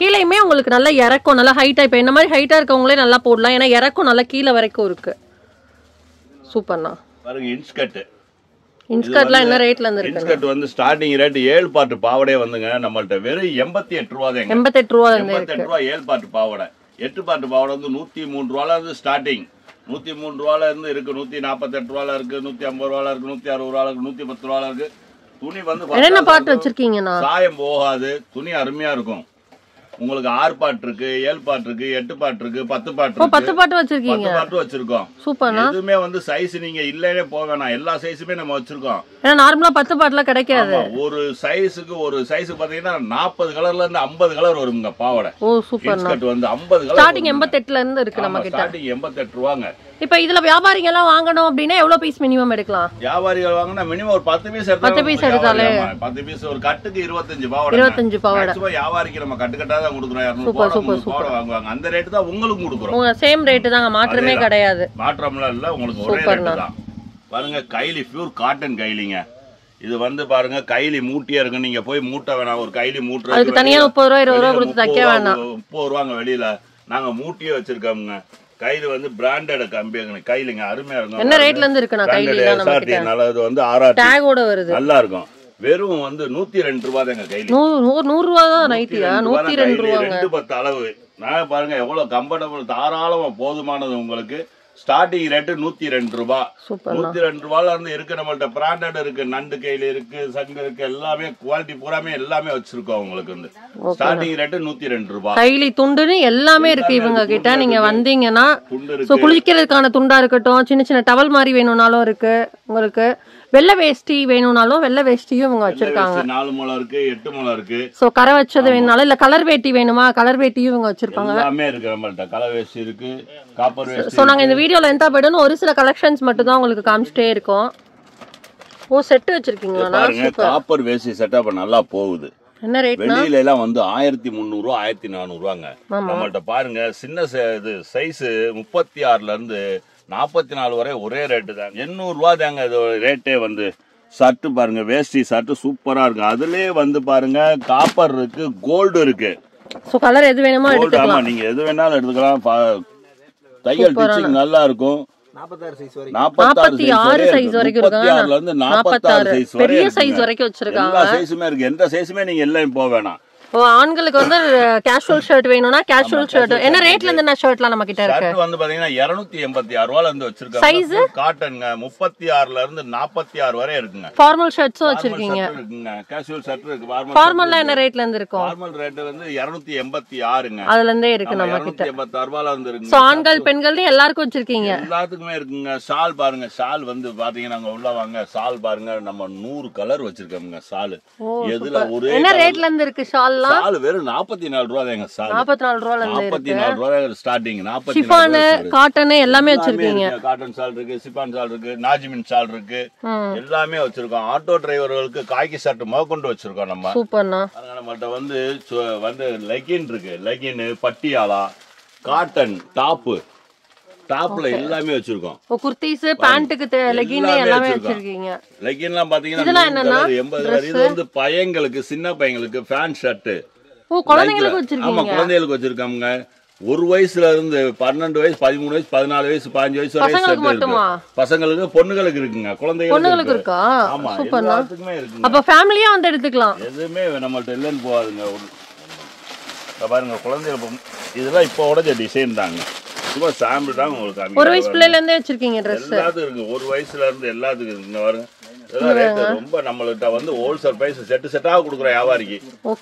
கீழேயுமே உங்களுக்கு நல்ல இறக்கம், நல்ல ஹைட்டா. இப்போ என்ன மாதிரி ஹைட்டா இருக்கவங்களே நல்லா போடலாம். ஏன்னா இறக்கம் நல்லா கீழே வரைக்கும் இருக்கு. சூப்பர்ண்ணா. பாருங்க இன்ஸ்கட். இன்ஸ்கட்லாம் என்ன ரேட்ல இருந்து இருக்கு? இன்ஸ்கட் வந்து ஸ்டார்டிங் ரேட் 7 பார்ட் பாவடே வந்துங்க நம்மள்ட்ட வெறும் 88 ரூபாய் தாங்க. 88 ரூபாய் இருந்து இருக்கு. 88 ரூபாய் 7 பார்ட் பாவடை. 8 பார்ட் பாவடை வந்து 103 ரூபாயில இருந்து ஸ்டார்டிங். 103 ரூபாயில இருந்து இருக்கு, 148 ரூபாயில இருக்கு, 150 ரூபாயில இருக்கு, 160 ரூபாயில இருக்கு, 110 ரூபாயில இருக்கு. துணி வந்து என்னென்ன பார்ட் வச்சிருக்கீங்கண்ணா? சாயம் போகாது, துணி அருமையா இருக்கும். உங்களுக்கு 6 பார்ட் இருக்கு, 7 பார்ட் இருக்கு, 8 பார்ட் இருக்கு, 10 பார்ட் இருக்கு. 10 பார்ட் வச்சிருக்கீங்க. 10 பார்ட் வச்சிருக்கோம். சூப்பர்ண்ணா. எதுமே வந்து சைஸ் நீங்க இல்லனே போவேனா, எல்லா சைஸுமே நம்ம வச்சிருக்கோம். ஏன்னா நார்மலா 10 பார்ட்ல கிடைக்காது. ஒரு சைஸுக்கு ஒரு சைஸ் பாத்தீங்கன்னா 40 கலர்ல இருந்து 50 கலர் வருங்க பாவாடை. ஓ சூப்பர்ண்ணா. இன்ஸ்கட் வந்து 50 கலர். ஸ்டார்டிங் 88ல இருந்து இருக்கு நம்ம கிட்ட. ஸ்டார்டிங் 88 ரூபாங்க. இப்போ இதுல வியாபாரிங்க எல்லாம் வாங்கணும் அப்படினா எவ்வளவு பீஸ் மினிமம் எடுக்கலாம்? வியாபாரிகள் வாங்குனா மினிமம் ஒரு 10 பீஸ் எடுத்தா 10 பீஸ் எடுத்தாலே 10 பீஸ் ஒரு கட்டுக்கு 25 பாவாடை. 25 பாவாடை. சும்மா வியாபாரிக்கு நம்ம கட்டு கட்டா தான் கொடுக்குறோம். 200 பாவாடை வாங்குவாங்க. அந்த ரேட் தான் உங்களுக்கு கொடுக்குறோம். உங்க சேம் ரேட் தாங்க, மாற்றமே கிடையாது. மாற்றம்லாம் இல்ல, உங்களுக்கு ஒரே ரேட் தான். பாருங்க கைலி பியூர் காட்டன் கைலிங்க. இது வந்து பாருங்க கைலி மூட்டியா இருக்கு. நீங்க போய் மூட்ட வேணாம். ஒரு கைலி மூட்டுறது அதுக்கு தனியா 30 ரூபாய் 20 ரூபாய் கொடுத்து தைக்க வேணாம். 30 ரூபாங்க வெளியில. நாங்க மூட்டியே வச்சிருக்கோம்ங்க. கைலி வந்து பிராண்டட் கம்பெனி கைலிங்க, அருமையா இருக்கும். என்ன ரேட்ல இருந்து இருக்குனா கைலி நம்ம கிட்ட? நல்லது வந்து ஆர்ஆர் டேகோட வருது. நல்லா இருக்கும். வெறும் வந்து 102 ரூபாய் தாங்க கைலி. 100 ரூபாய் தான் நைட்டியா? 102 ரூபாங்க. 210 அளவு. நான் பாருங்க எவ்வளவு கம்ஃபர்டபிள், தாராளமா போதுமானது உங்களுக்கு. ஸ்டார்டிங் ரேட் 102 ரூபாய். 102 ரூபாயில இருந்து இருக்கு. நம்மள்ட்ட பிராண்டட் இருக்கு, நண்டு கையில இருக்கு, சங்கு இருக்கு, எல்லாமே குவாலிட்டி பூராமே எல்லாமே வச்சிருக்கோம் உங்களுக்கு. வந்து ஸ்டார்டிங் ரேட் 102 ரூபாய். கைலி துண்டுன்னு எல்லாமே இருக்கு இவங்க கிட்ட. நீங்க வந்தீங்கன்னா குளிக்கிறதுக்கான துண்டா இருக்கட்டும், சின்ன சின்ன டவல் மாதிரி வேணும்னாலும் இருக்கு. உங்களுக்கு வெள்ளை வேஷ்டி வேணும்னாலும் வெள்ளை வேஷ்டியும் இவங்க வச்சிருக்காங்க. 4 முழம் இருக்கு, 8 முழம் இருக்கு. சோ கரை வச்சது வேணும்னாலும், இல்ல கலர் வேட்டி வேணுமா, கலர் வேட்டியும் இவங்க வச்சிருப்பாங்க. எல்லாமே இருக்கு நம்மள்ட்ட. கலர் வேஷ்டி இருக்கு, காப்பர் வேஷ்டி. சோ நாங்க இந்த வீடியோல எந்த போய்டணும் ஒரு சில கலெக்ஷன்ஸ் மட்டும் தான் உங்களுக்கு காமிச்சிட்டே இருக்கோம். ஓ செட் வச்சிருக்கீங்களா? பாருங்க காப்பர் வேஷ்டி செட்டப் நல்லா போகுது. என்ன ரேட்? வெளியில எல்லாம் வந்து 1300 ரூபாய் 1400 ரூபாங்க. நம்மள்ட்ட பாருங்க சின்ன இது சைஸ் 36ல இருந்து 44 வரை ஒரே ரேட்டு தான். 800 ரூபாய் தாங்க இது ரேட்டே. வந்து ஷர்ட் பாருங்க, வேஷ்டி ஷர்ட் சூப்பரா இருக்கு. அதுலயே வந்து பாருங்க காப்பர் இருக்கு, கோல்டு இருக்கு. சோ கலர் எது வேணுமோ எடுத்துக்கலாம். ஆமா நீங்க எது வேணாலும் எடுத்துக்கலாம். தையல் ஸ்டிச்சிங் நல்லா இருக்கும். 46 சைஸ் வரைக்கும் இருக்கு. 46ல இருந்து 46 சைஸ் வரை பெரிய சைஸ் வரைக்கும் வச்சிருக்காங்க. எல்லா சைஸுமே இருக்கு. எந்த சைஸுமே நீங்க எல்லாம் போக வேணாம். ஓ ஆண்களுக்கு வந்து கேஷுவல் ஷர்ட் வேணும்னா கேஷுவல் ஷர்ட். என்ன ரேட்ல இருந்து என்ன ஷர்ட்லாம் நம்ம கிட்ட இருக்கு? ஷர்ட் வந்து பாத்தீங்கன்னா 286 ரூபாயில இருந்து வச்சிருக்காங்க. சைஸ் காட்டன்ங்க 36ல இருந்து 46 வரை இருக்குங்க. ஃபார்மல் ஷர்ட்ஸும் வச்சிருக்கீங்க. கேஷுவல் ஷர்ட் இருக்கு. ஃபார்மல்ல என்ன ரேட்ல இருந்து இருக்கும்? ஃபார்மல் ரேட் வந்து 286ங்க. அதுல இருந்தே இருக்கு நம்ம கிட்ட. 286 ரூபாயில இருந்து இருக்கு. சோ ஆண்கள் பெண்கள் எல்லாருக்கும் வச்சிருக்கீங்க. எல்லாத்துக்குமே இருக்குங்க. ஷால் பாருங்க, ஷால் வந்து பாத்தீங்கன்னா அங்க உள்ள வாங்க. ஷால் பாருங்க, நம்ம 100 கலர் வச்சிருக்கோம்ங்க ஷால். எதுல ஒரு என்ன ரேட்ல இருந்து இருக்கு ஷால்? ஷால்லாம் சால் வெறும் 44 ரூபா தாங்க. சால் 44 ரூபாயில இருந்து 44 ரூபா ஸ்டார்டிங். 44 ஷிஃபான் காட்டன் எல்லாமே வச்சிருக்கீங்க. காட்டன் ஷால் இருக்கு, சிஃபான் ஷால் இருக்கு, நாஜிமின் ஷால் இருக்கு, எல்லாமே வச்சிருக்கோம். ஆட்டோ டிரைவர்களுக்கு காக்கி ஷர்ட் முதற்கொண்டு வச்சிருக்கோம் நம்ம. சூப்பர்ண்ணா. நம்மள்ட்ட வந்து லெகின் இருக்கு, லெகின், பட்டியாலா, காட்டன் டாப்பு, டாப்ல எல்லாமே வச்சிருக்கோம். குர்தீஸ், பேண்ட்டுக்கு லெகின் எல்லாமே வச்சிருக்கீங்க. லெகின்லாம் பாத்தீங்கன்னா 80 வரை. இது வந்து பையங்களுக்கு, சின்ன பையங்களுக்கு ஃபேன் ஷர்ட். குழந்தைகளுக்கு வச்சிருக்கீங்க. ஆமா, குழந்தைகளுக்கு வச்சிருக்காங்க. 1 வயசுல இருந்து 12 வயசு, 13 வயசு, 14 வயசு, 15 வயசு வரை ஷர்ட் இருக்கு. பசங்களுக்கு, பொண்ணுங்களுக்கு இருக்குங்க, குழந்தைகளுக்கு இருக்கா? ஆமா, எல்லாத்துக்குமே இருக்குங்க. அப்ப ஃபேமிலியா வந்து எடுத்துக்கலாம். எதுவுமே நம்மள்ட்ட இல்லன்னு போகாதுங்க. பாருங்க குழந்தைகள் இதெல்லாம் இப்போ உடஞ்ச டிசைன் தாங்க. சும்மா சாம்பிள் தான் உங்களுக்கு. 1 வயசு பிள்ளைல இருந்தே வச்சிருக்கீங்க ட்ரெஸ். எல்லாத்துக்கும் இருக்கு. 1 வயசுல இருந்து எல்லாத்துக்கும் இருக்குங்க. பாருங்க இதெல்லாம் ரேட் ரொம்ப நம்மள்ட்ட வந்து ஹோல்சேல் பிரைஸ் செட்டா கொடுக்குற வியாபாரிக்கு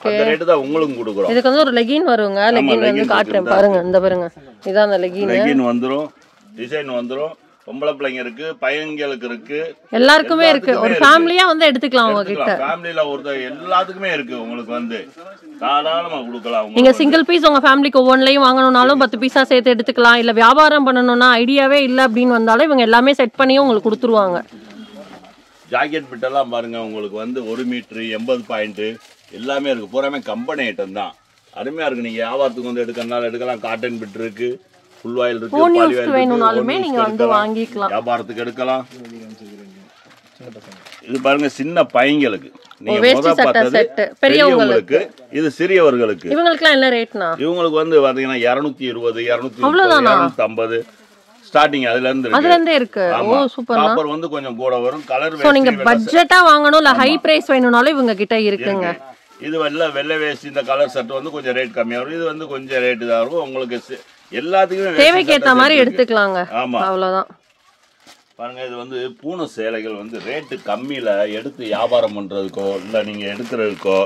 அந்த ரேட் தான் உங்களுக்கு கொடுக்குறோம். இதுக்கு வந்து ஒரு லெகின் வருங்க. லெகின் வந்து காட்டுறேன் பாருங்க. இந்த பாருங்க, இதான் அந்த லெகின். லெகின் வந்துரும், டிசைன் வந்துரும். பொம்பளை பிள்ளைங்க இருக்கு, பையங்களுக்கு இருக்கு, எல்லாருக்குமே இருக்கு. ஒரு ஃபேமிலியா வந்து எடுத்துக்கலாம். உங்ககிட்ட ஃபேமிலில ஒருத்தர் எல்லாத்துக்குமே இருக்கு. உங்களுக்கு வந்து தாராளமா கொடுக்கலாம். நீங்க சிங்கிள் பீஸ் உங்க ஃபேமிலிக்கு ஒவ்வொன்றையும் வாங்கணும்னாலும் 10 பீஸா சேர்த்து எடுத்துக்கலாம். இல்ல வியாபாரம் பண்ணணும்னா ஐடியாவே இல்ல அப்படின்னு வந்தாலும் இவங்க எல்லாமே செட் பண்ணி உங்களுக்கு கொடுத்துருவாங்க. ஜாக்கெட் பிட்டெல்லாம் பாருங்க உங்களுக்கு வந்து 1 மீட்டர் 80 பாயிண்ட் எல்லாமே இருக்கு. பூராமே கம்பெனி ஐட்டம் தான். அருமையா இருக்கு. நீங்க வியாபாரத்துக்கு வந்து எடுக்கறனால எடுக்கலாம். காட்டன் பிட் இருக்கு, ஃபுல் ஆயில் இருக்கு, பாலி ஆயில் வேணும்னாலுமே நீங்க வந்து வாங்கிக்கலாம். வியாபாரத்துக்கு எடுக்கலாம். இது பாருங்க சின்ன பையங்களுக்கு நீங்க வேஷ்டி சட்டை செட், பெரியவங்களுக்கு, இது சிறியவர்களுக்கு. இவங்களுக்குலாம் என்ன ரேட்னா? இவங்களுக்கு வந்து பாத்தீங்கன்னா 220, 250 ஸ்டார்டிங் அதுல இருந்து இருக்கு. ஓ சூப்பர். காப்பர் வந்து கொஞ்சம் கூட வரும். கலர் சோ நீங்க பட்ஜெட்டா வாங்கணும் இல்ல ஹை பிரைஸ் வேணும்னாலும் இவங்க கிட்ட இருக்குங்க. இது வெள்ளை வேஸ்ட் இந்த கலர் ஷர்ட் வந்து கொஞ்சம் ரேட் கம்மியா வரும். இது வந்து கொஞ்சம் ரேட் தான் இருக்கும். உங்களுக்கு எல்லாத்துக்குமே தேவைக்கு ஏத்த மாதிரி எடுத்துக்கலாங்க. ஆமா, அவ்வளவுதான். பாருங்க இது வந்து பூனை சேலைகள் வந்து ரேட்டு கம்மியில எடுத்து வியாபாரம் பண்றதுக்கோ இல்ல நீங்க எடுக்கிறதுக்கோ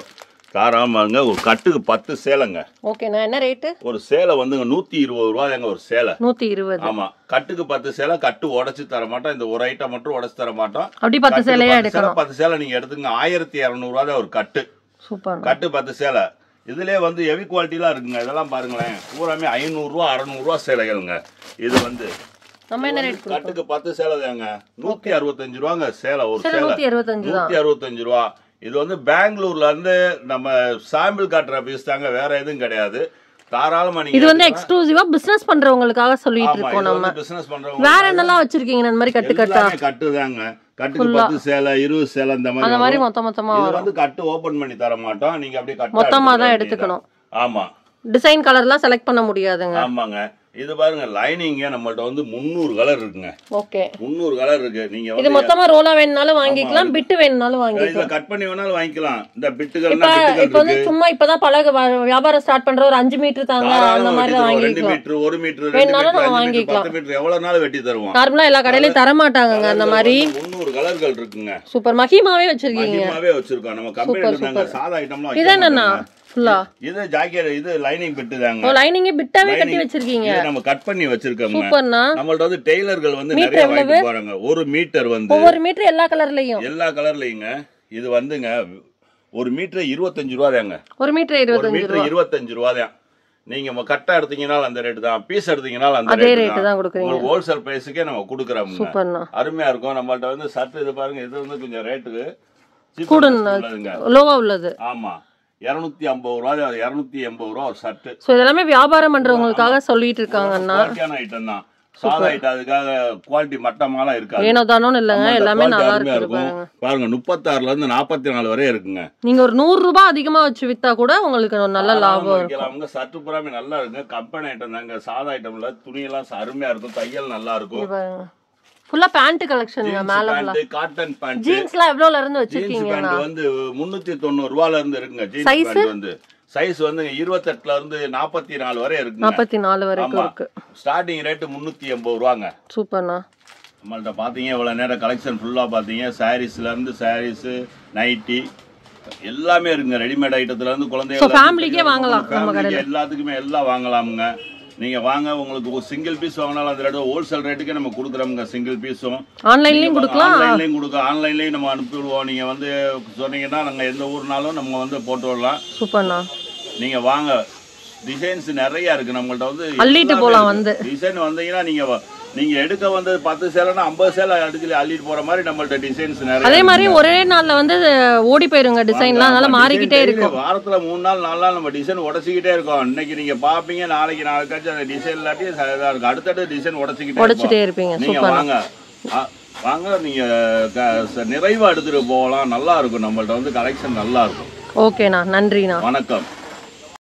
தாராளமாங்க. ஒரு கட்டுக்கு 10 சேலைங்க. ஓகேண்ணா, என்ன ரேட்டு? ஒரு சேலை வந்து 120 ரூபாய்ங்க ஒரு சேலை. 120. ஆமா, கட்டுக்கு 10 சேலை. கட்டு உடைச்சு தர மாட்டோம். இந்த ஒரு ஐட்டம் மட்டும் உடைச்சு தர மாட்டோம். அப்படி 10 சேலையா எடுக்கணும். 10 சேலை நீங்க எடுத்துங்க. 1200 ரூபாய் ஒரு கட்டு. சூப்பர். கட்டு 10 சேலை. இதுலயே வந்து ஹெவி குவாலிட்டிலாம் இருக்குங்க. இதெல்லாம் பாருங்களேன், பூராமே 500 ரூபா 600 ரூபா சேலைகள்ங்க. இது வந்து நம்ம என்ன ரேட்? கட்டுக்கு 10 சேலை தாங்க. 165 ரூபாங்க சேலை. ஒரு சேலை 165 ரூபா. இது வந்து பெங்களூர்ல இருந்து நம்ம சாம்பிள் காட்டுற பீஸ் தாங்க, வேற எதுவும் கிடையாது. தாராளமா நீங்க இது வந்து எக்ஸ்க்ளூசிவா பிசினஸ் பண்றவங்களுக்காக சொல்லிட்டு இருக்கோம். நம்ம பிசினஸ் பண்றவங்க வேற என்னலாம் வச்சிருக்கீங்க? இந்த மாதிரி கட்டு தாங்க. கட்டுக்கு 10 சேலை 20 சேலை அந்த மாதிரி மொத்தமா இது வந்து கட்டு ஓபன் பண்ணி தர மாட்டோம். நீங்க அப்படியே கட்டு மொத்தமா தான் எடுத்துக்கணும். ஆமா, டிசைன் கலர்லாம் செலக்ட் பண்ண முடியாதுங்க. ஆமாங்க. இது பாருங்க லைனிங் நம்மள்ட்ட வந்து 300 கலர் இருக்குங்க. ஓகே, 300 கலர் இருக்கு. நீங்க இது மொத்தமா ரோலா வேணும்னாலும் வாங்கிக்கலாம், பிட் வேணும்னாலும் வாங்கிக்கலாம். இத கட் பண்ணி வேணாலும் வாங்கிக்கலாம். இந்த பிட்டுகள் இப்போ வந்து சும்மா இப்பதான் பழக வியாபாரம் ஸ்டார்ட் பண்ற ஒரு 5 மீட்டர் தாங்க அந்த மாதிரி வாங்கிக்கலாம். 2 மீட்டர் 1 மீட்டர் வேணும்னாலும் நம்ம வாங்கிக்கலாம். 10 மீட்டர் எவ்வளவு நாள் வெட்டி தருவோம். நார்மலா எல்லா கடையிலயும் தர மாட்டாங்க அந்த மாதிரி. 300 கலர்கள் இருக்குங்க. சூப்பர். மகிமாவே வச்சிருக்கீங்க. மகிமாவே வச்சிருக்கோம். நம்ம கம்பெனில நாங்க சாதா ஐட்டம்லாம் இது என்னன்னா ஃபுல்லா இது ஜாக்கெட், இது லைனிங் பிட் தாங்க. ஓ, லைனிங் பிட்டாவே கட்டி வச்சிருக்கீங்க. இது நம்ம கட் பண்ணி வச்சிருக்கோம். சூப்பர்னா. நம்மள்ட்ட வந்து டெய்லர்கள் வந்து நிறைய வாங்கி போறாங்க. 1 மீட்டர் வந்து ஒவ்வொரு மீட்டர் எல்லா கலர்லயும் இது வந்துங்க 1 மீட்டர் 25 ரூபாய் தாங்க. 1 மீட்டர் 25 ரூபாய் தான். நீங்க கட்டா எடுத்தீங்கனால அந்த ரேட் தான், பீஸ் எடுத்தீங்கனால அந்த ரேட் தான் கொடுக்குறீங்க. ஒரு ஹோல்சேல் பிரைஸ்க்கே நம்ம கொடுக்குறோம். சூப்பர்னா, அருமையா இருக்கும். நம்மள்ட்ட வந்து சர்ட் இது பாருங்க, இது வந்து கொஞ்சம் ரேட்டுக்கு லோவா உள்ளது. ஆமா, 250 ரூபாய் 280 ரூபா ஒரு ஷர்ட். சோ இதெல்லாம் வியாபாரம் பண்றவங்களுக்காக சொல்லிட்டு இருக்காங்கன்னா ஐட்டம் தான். சாதா ஐட்டம் அதுக்காக குவாலிட்டி மட்டமாலாம் இருக்காது. ஏனோ தானோன்னு இல்லங்க, எல்லாமே நல்லா இருக்கும். பாருங்க 36ல இருந்து 44 வரை இருக்குங்க. நீங்க ஒரு 100 ரூபாய் அதிகமா வச்சு வித்தா கூட உங்களுக்கு ஒரு நல்ல லாபம் இருக்கும். அவங்க சர்ட் புறாமே நல்லா இருக்குங்க. கம்பெனி ஐட்டம் தாங்க. சாதா ஐட்டம்ல துணி எல்லாம் அருமையா இருக்கும். தையல் நல்லா இருக்கும். ஃபுல்லா பேண்ட் கலெக்ஷன்ங்க. மேல ஃபுல்லா காட்டன் பேண்ட். ஜீன்ஸ்லாம் எவ்வளவுல இருந்து வச்சிருக்கீங்க? பேண்ட் வந்து 390 ரூபாயில இருந்து இருக்குங்க. ஜீன்ஸ் பேண்ட் வந்து சைஸ் வந்து 28ல இருந்து 44 வரை இருக்கு. 44 வரைக்கும் இருக்கு. ஸ்டார்டிங் ரேட் 380 ரூபாங்க. சூப்பர்ண்ணா. நம்மள்ட்ட பாத்தீங்க இவ்வளவு நேரம் கலெக்ஷன் ஃபுல்லா பாத்தீங்க. சாரீஸ்ல இருந்து சாரீஸ், நைட்டி எல்லாமே இருக்குங்க. ரெடிமேட் ஐட்டத்துல இருந்து குழந்தைகள் ஃபேமிலிக்கே வாங்கலாம். நம்ம கடையில எல்லாத்துக்குமே எல்லாம் வாங்கலாம்ங்க. நீங்க வாங்க, உங்களுக்கு ஒரு சிங்கிள் பீஸ் வாங்கினாலும் அந்த ரேட் ஹோல்சேல் ரேட்டுக்கே நம்ம கொடுக்குறோம்ங்க. சிங்கிள் பீஸும் ஆன்லைன்லயும் கொடுக்கலாம். ஆன்லைன்லயும் நம்ம அனுப்பி விடுவோம். நீங்க வந்து சொன்னீங்கன்னா நாங்க எந்த ஊர்னாலும் நம்ம வந்து போட்டு விடலாம். சூப்பர்ண்ணா. நீங்க வாங்க. டிசைன்ஸ் நிறைய இருக்கு நம்மள்ட்ட வந்து. அள்ளிட்டு போலாம் வந்து. டிசைன் வந்தீங்கன்னா நீங்க எடுக்க வந்து 10 சேலைனா 50 சேலை அள்ளிட்டு போற மாதிரி நம்மள்ட்ட டிசைன்ஸ் நிறைய. அதே மாதிரி ஒரே நாள்ல வந்து ஓடி போயிருங்க டிசைன்லாம், அதனால மாறிக்கிட்டே இருக்கும். வாரத்துல 3 நாள் 4 நாள் நம்ம டிசைன் உடைச்சிக்கிட்டே இருக்கோம். இன்னைக்கு நீங்க பாப்பீங்க, நாளைக்காச்சும் அந்த டிசைன் இல்லாட்டி இதா இருக்கும். அடுத்தடுத்த டிசைன் உடைச்சிக்கிட்டே இருப்பீங்க. நீங்க வாங்க நீங்க நிறைவா எடுத்துட்டு போகலாம். நல்லா இருக்கும், நம்மள்ட்ட வந்து கலெக்ஷன் நல்லா இருக்கும். ஓகேண்ணா, நன்றிண்ணா, வணக்கம்.